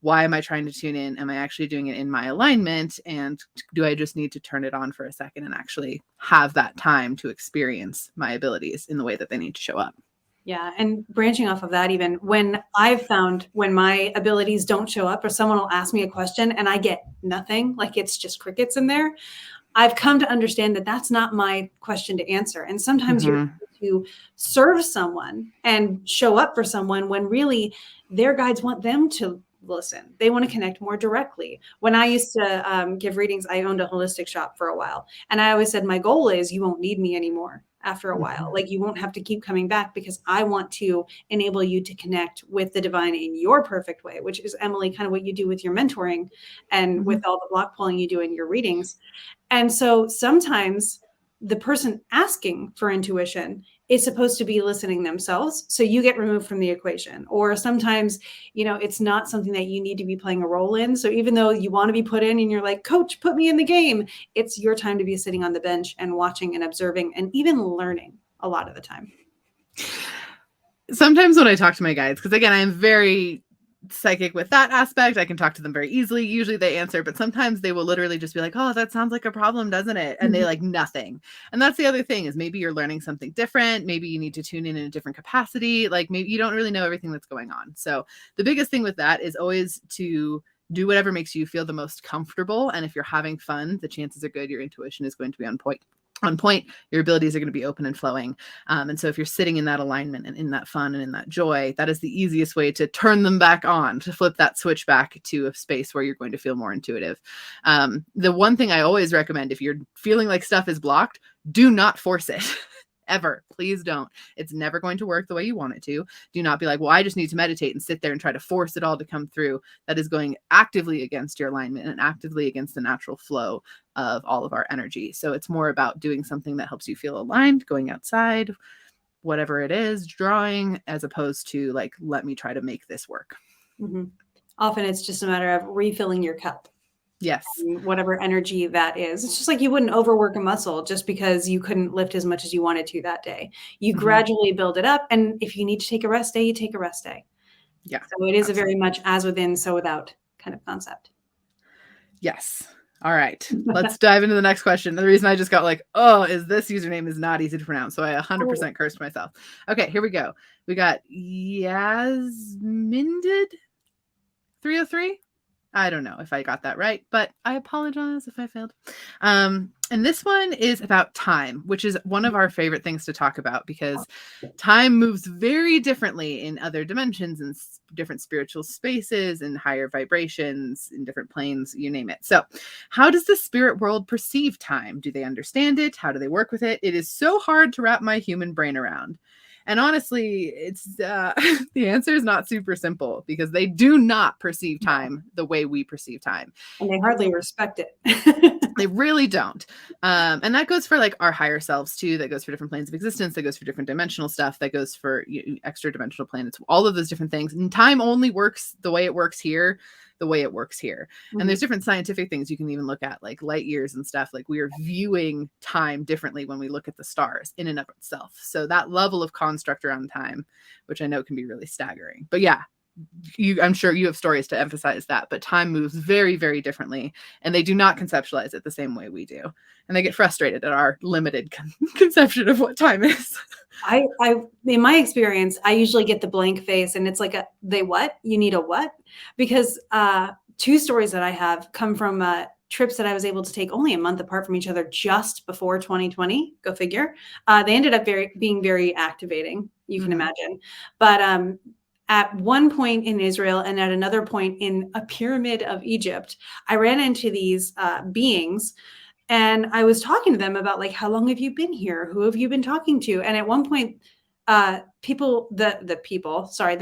why am I trying to tune in? Am I actually doing it in my alignment? And do I just need to turn it on for a second and actually have that time to experience my abilities in the way that they need to show up? Yeah. And branching off of that, even when I've found when my abilities don't show up, or someone will ask me a question and I get nothing, like it's just crickets in there, I've come to understand that that's not my question to answer. And sometimes you're to serve someone and show up for someone when really their guides want them to listen. They want to connect more directly. When I used to give readings, I owned a holistic shop for a while. And I always said, my goal is you won't need me anymore after a while. Like you won't have to keep coming back, because I want to enable you to connect with the divine in your perfect way, which is, Emily, kind of what you do with your mentoring and with all the block pulling you do in your readings. And so sometimes the person asking for intuition is supposed to be listening themselves. So you get removed from the equation. Or sometimes, it's not something that you need to be playing a role in. So even though you want to be put in and you're like, coach, put me in the game, it's your time to be sitting on the bench and watching and observing and even learning a lot of the time. Sometimes when I talk to my guides, because again, I'm very psychic with that aspect, I can talk to them very easily. Usually they answer, but sometimes they will literally just be like, oh, that sounds like a problem, doesn't it? And they like nothing. And that's the other thing, is maybe you're learning something different. Maybe you need to tune in a different capacity. Like maybe you don't really know everything that's going on. So the biggest thing with that is always to do whatever makes you feel the most comfortable. And if you're having fun, the chances are good your intuition is going to be on point. Your abilities are going to be open and flowing. And so if you're sitting in that alignment and in that fun and in that joy, that is the easiest way to turn them back on, to flip that switch back to a space where you're going to feel more intuitive. The one thing I always recommend, if you're feeling like stuff is blocked, do not force it. Ever. Please don't. It's never going to work the way you want it to. Do not be like, well, I just need to meditate and sit there and try to force it all to come through. That is going actively against your alignment and actively against the natural flow of all of our energy. So it's more about doing something that helps you feel aligned, going outside, whatever it is, drawing, as opposed to like, let me try to make this work. Mm-hmm. Often it's just a matter of refilling your cup. Yes. Whatever energy that is. It's just like you wouldn't overwork a muscle just because you couldn't lift as much as you wanted to that day. You gradually build it up. And if you need to take a rest day, you take a rest day. Yeah. So it is a very much as within, so without kind of concept. Yes. All right. Let's dive into the next question. The reason I just got like, oh, is this username is not easy to pronounce. So I 100% cursed myself. Okay, here we go. We got Yasminded 303. I don't know if I got that right, but I apologize if I failed. And this one is about time, which is one of our favorite things to talk about, because time moves very differently in other dimensions and different spiritual spaces and higher vibrations in different planes, you name it. So how does the spirit world perceive time? Do they understand it? How do they work with it? It is so hard to wrap my human brain around. And honestly, it's the answer is not super simple because they do not perceive time the way we perceive time. And they hardly respect it. They really don't. And that goes for like our higher selves too. That goes for different planes of existence. That goes for different dimensional stuff. That goes for extra dimensional planets. All of those different things. And time only works the way it works here. And there's different scientific things you can even look at, like light years and stuff. Like we are viewing time differently when we look at the stars in and of itself. So that level of construct around time, which I know can be really staggering. But yeah, I'm sure you have stories to emphasize that, but time moves very, very differently, and they do not conceptualize it the same way we do. And they get frustrated at our limited conception of what time is. I, in my experience, I usually get the blank face, and it's like they what? You need a what? Because 2 stories that I have come from trips that I was able to take only a month apart from each other just before 2020. Go figure. They ended up being very activating. You can imagine, but at one point in Israel and at another point in a pyramid of Egypt, I ran into these beings, and I was talking to them about like, how long have you been here? Who have you been talking to? And at one point, the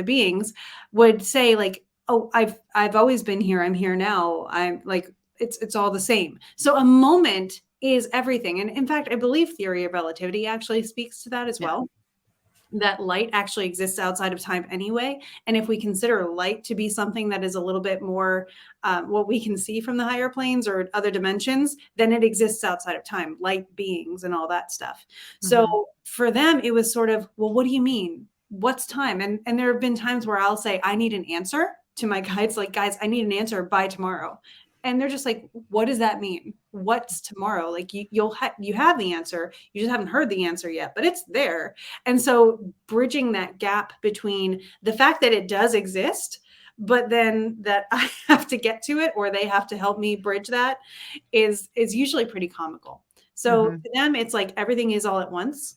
beings would say like, oh, I've always been here. I'm here now. I'm like, it's all the same. So a moment is everything. And in fact, I believe theory of relativity actually speaks to that as well. That light actually exists outside of time anyway. And if we consider light to be something that is a little bit more what we can see from the higher planes or other dimensions, then it exists outside of time, light beings and all that stuff. So for them, it was sort of, well, what do you mean? What's time? And there have been times where I'll say, I need an answer to my guides, like, guys, I need an answer by tomorrow. And they're just like, what does that mean? What's tomorrow? Like you have the answer. You just haven't heard the answer yet, but it's there. And so bridging that gap between the fact that it does exist, but then that I have to get to it or they have to help me bridge that is usually pretty comical. So for them, it's like everything is all at once.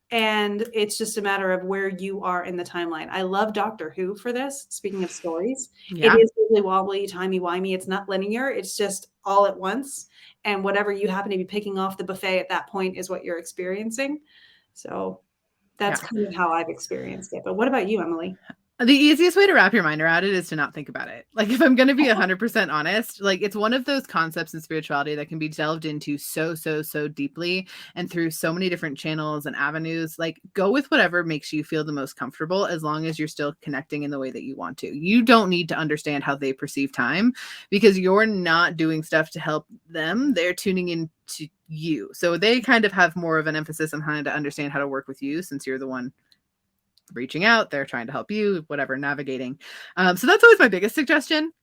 And it's just a matter of where you are in the timeline. I love Doctor Who for this. Speaking of stories, it is really wobbly, timey-wimey. It's not linear. It's just all at once. And whatever you happen to be picking off the buffet at that point is what you're experiencing. So that's kind of how I've experienced it. But what about you, Emily? The easiest way to wrap your mind around it is to not think about it. Like, if I'm going to be 100% honest, like, it's one of those concepts in spirituality that can be delved into so deeply and through so many different channels and avenues. Like, go with whatever makes you feel the most comfortable, as long as you're still connecting in the way that you want to. You don't need to understand how they perceive time, because you're not doing stuff to help them. They're tuning in to you. So they kind of have more of an emphasis on how to understand how to work with you, since you're the one reaching out, they're trying to help you, whatever, navigating. So that's always my biggest suggestion.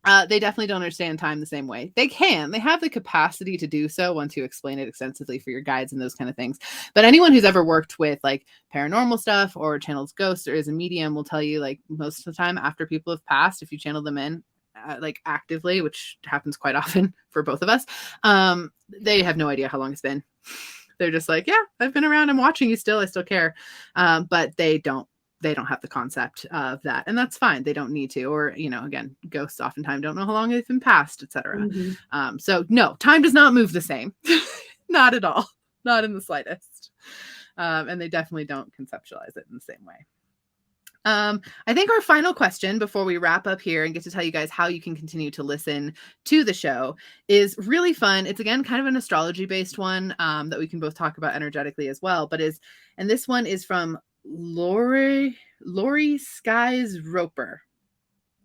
They definitely don't understand time the same way. They have the capacity to do so once you explain it extensively for your guides and those kind of things. But anyone who's ever worked with like paranormal stuff or channels ghosts or is a medium will tell you, like, most of the time after people have passed, if you channel them in like actively, which happens quite often for both of us, they have no idea how long it's been. They're just like, yeah, I've been around. I'm watching you still. I still care. But they don't have the concept of that. And that's fine. They don't need to. Or, again, ghosts oftentimes don't know how long they've been passed, etc. So no, time does not move the same. Not at all. Not in the slightest. And they definitely don't conceptualize it in the same way. I think our final question before we wrap up here and get to tell you guys how you can continue to listen to the show is really fun. It's, again, kind of an astrology based one that we can both talk about energetically as well. And this one is from Lori Skies Roper.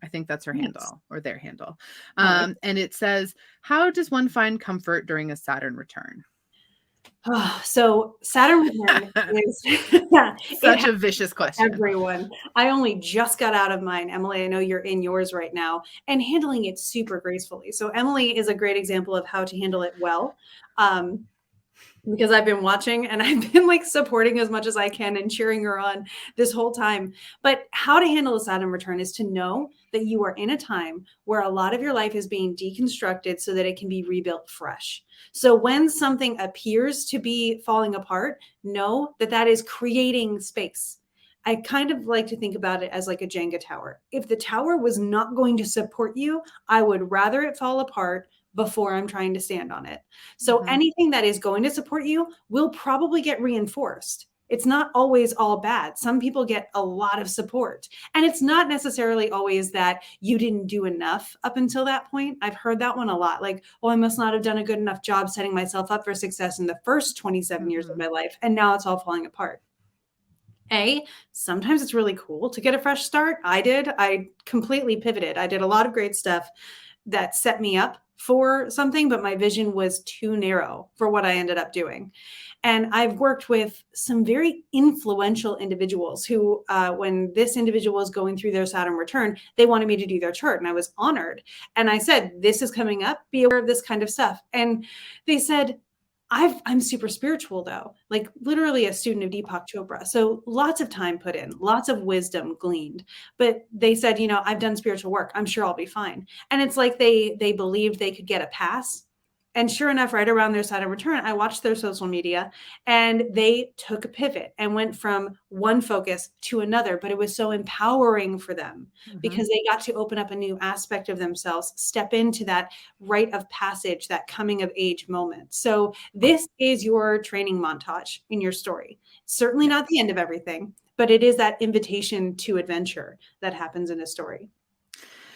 I think that's her handle or their handle. And it says, how does one find comfort during a Saturn return? So Saturn return is such a vicious question. Everyone, I only just got out of mine. Emily, I know you're in yours right now and handling it super gracefully. So Emily is a great example of how to handle it well. Because I've been watching and I've been like supporting as much as I can and cheering her on this whole time. But how to handle a Saturn return is to know that you are in a time where a lot of your life is being deconstructed so that it can be rebuilt fresh. So when something appears to be falling apart, know that that is creating space. I kind of like to think about it as like a Jenga tower. If the tower was not going to support you, I would rather it fall apart before I'm trying to stand on it. So anything that is going to support you will probably get reinforced. It's not always all bad. Some people get a lot of support. And it's not necessarily always that you didn't do enough up until that point. I've heard that one a lot. Like, I must not have done a good enough job setting myself up for success in the first 27 years of my life. And now it's all falling apart. Sometimes it's really cool to get a fresh start. I completely pivoted. I did a lot of great stuff that set me up for something, but my vision was too narrow for what I ended up doing. And I've worked with some very influential individuals who, when this individual was going through their Saturn return, they wanted me to do their chart. And I was honored. And I said, this is coming up. Be aware of this kind of stuff. And they said, I'm super spiritual though, like literally a student of Deepak Chopra. So lots of time put in, lots of wisdom gleaned. But they said, I've done spiritual work. I'm sure I'll be fine. And it's like they believed they could get a pass. And sure enough, right around their Saturn return, I watched their social media and they took a pivot and went from one focus to another. But it was so empowering for them because they got to open up a new aspect of themselves, step into that rite of passage, that coming of age moment. So this is your training montage in your story. Certainly not the end of everything, but it is that invitation to adventure that happens in a story.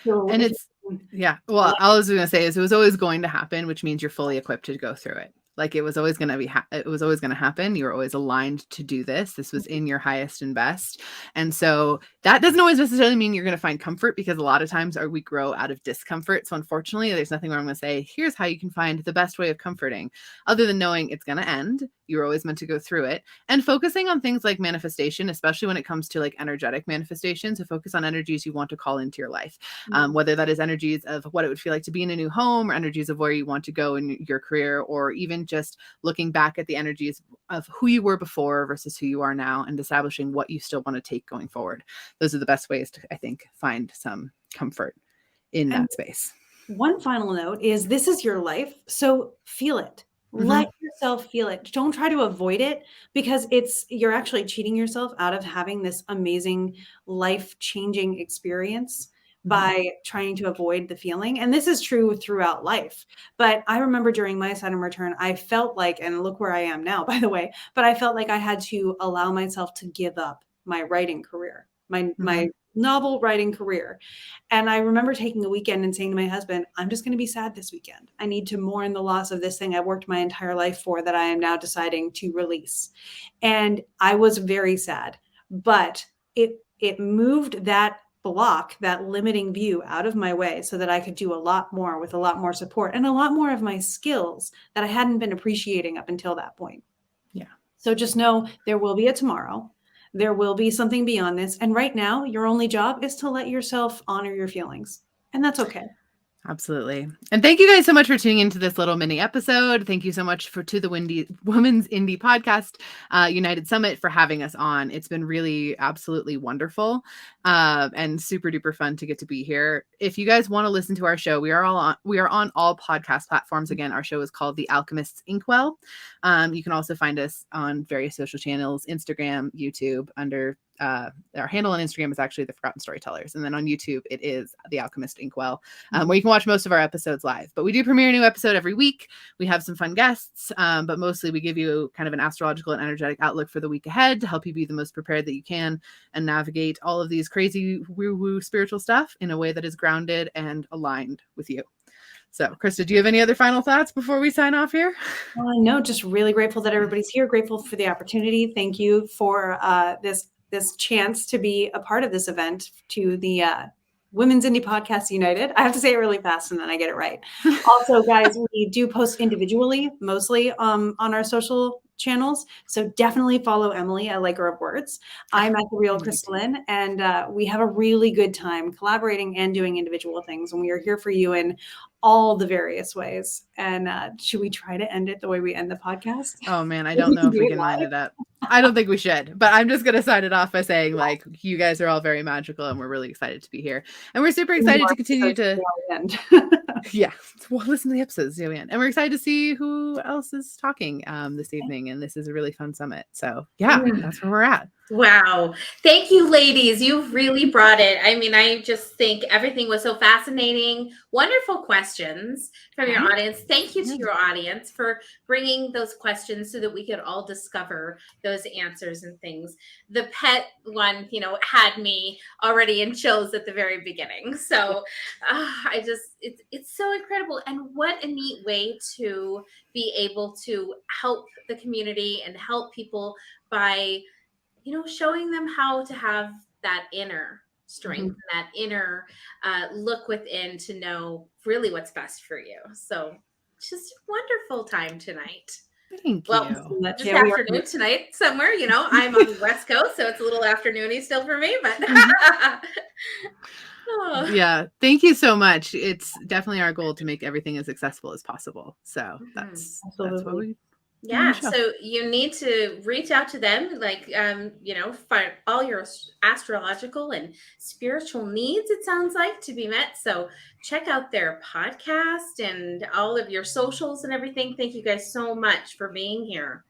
So And it's, yeah. Well, all I was going to say is it was always going to happen, which means you're fully equipped to go through it. Like it was always going to be, it was always going to happen. You were always aligned to do this. This was in your highest and best. And so that doesn't always necessarily mean you're going to find comfort, because a lot of times we grow out of discomfort. So unfortunately, there's nothing where I'm going to say, here's how you can find the best way of comforting, other than knowing it's going to end. You're always meant to go through it, and focusing on things like manifestation, especially when it comes to like energetic manifestation. So focus on energies you want to call into your life, whether that is energies of what it would feel like to be in a new home, or energies of where you want to go in your career, or even just looking back at the energies of who you were before versus who you are now, and establishing what you still want to take going forward. Those are the best ways to, I think, find some comfort in that space. One final note is this is your life. So feel it. Let yourself feel it. Don't try to avoid it, because you're actually cheating yourself out of having this amazing life-changing experience by trying to avoid the feeling. And this is true throughout life. But I remember during my Saturn return, I felt like, and look where I am now, by the way, but I felt like I had to allow myself to give up my writing career, my novel writing career. And I remember taking a weekend and saying to my husband, I'm just going to be sad this weekend. I need to mourn the loss of this thing I worked my entire life for, that I am now deciding to release. And I was very sad, but it moved that block, that limiting view, out of my way, so that I could do a lot more with a lot more support and a lot more of my skills that I hadn't been appreciating up until that point. Yeah. So just know there will be a tomorrow. There will be something beyond this. And right now, your only job is to let yourself honor your feelings. And that's okay. Absolutely. And thank you guys so much for tuning into this little mini episode. Thank you so much to the Women's Indie Podcast United Summit for having us on. It's been really absolutely wonderful and super duper fun to get to be here. If you guys want to listen to our show, we are on all podcast platforms. Again, our show is called The Alchemists Inkwell. You can also find us on various social channels, Instagram, YouTube, under our handle on Instagram is actually The Forgotten Storytellers. And then on YouTube, it is The Alchemist Inkwell, where you can watch most of our episodes live. But we do premiere a new episode every week. We have some fun guests, but mostly we give you kind of an astrological and energetic outlook for the week ahead to help you be the most prepared that you can and navigate all of these crazy woo-woo spiritual stuff in a way that is grounded and aligned with you. So, Krista, do you have any other final thoughts before we sign off here? No, just really grateful that everybody's here. Grateful for the opportunity. Thank you for this chance to be a part of this event, to the Women's Indie Podcast United. I have to say it really fast and then I get it right. Also, guys, we do post individually, mostly on our social channels. So definitely follow Emily at Liker of Words. I'm at The Real KristaLyn, and we have a really good time collaborating and doing individual things. And we are here for you in all the various ways. And should we try to end it the way we end the podcast? Oh man, I don't know if we can line it up. I don't think we should, but I'm just going to sign it off by saying, like, you guys are all very magical and we're really excited to be here. And we're super excited to continue to yeah, well, listen to the episodes, and we're excited to see who else is talking this evening. And this is a really fun summit. So yeah, that's where we're at. Wow. Thank you, ladies. You've really brought it. I mean, I just think everything was so fascinating. Wonderful questions from your audience. Thank you to your audience for bringing those questions so that we could all discover those answers and things. The pet one, had me already in chills at the very beginning. So it's so incredible. And what a neat way to be able to help the community and help people by, showing them how to have that inner strength, that inner look within to know really what's best for you. So just a wonderful time tonight. Thank Well, you. just afternoon tonight somewhere, I'm on the West Coast, so it's a little afternoony still for me, but oh. Yeah, thank you so much. It's definitely our goal to make everything as accessible as possible. So that's what we. Yeah, so you need to reach out to them, find all your astrological and spiritual needs, it sounds like, to be met. So check out their podcast and all of your socials and everything. Thank you guys so much for being here.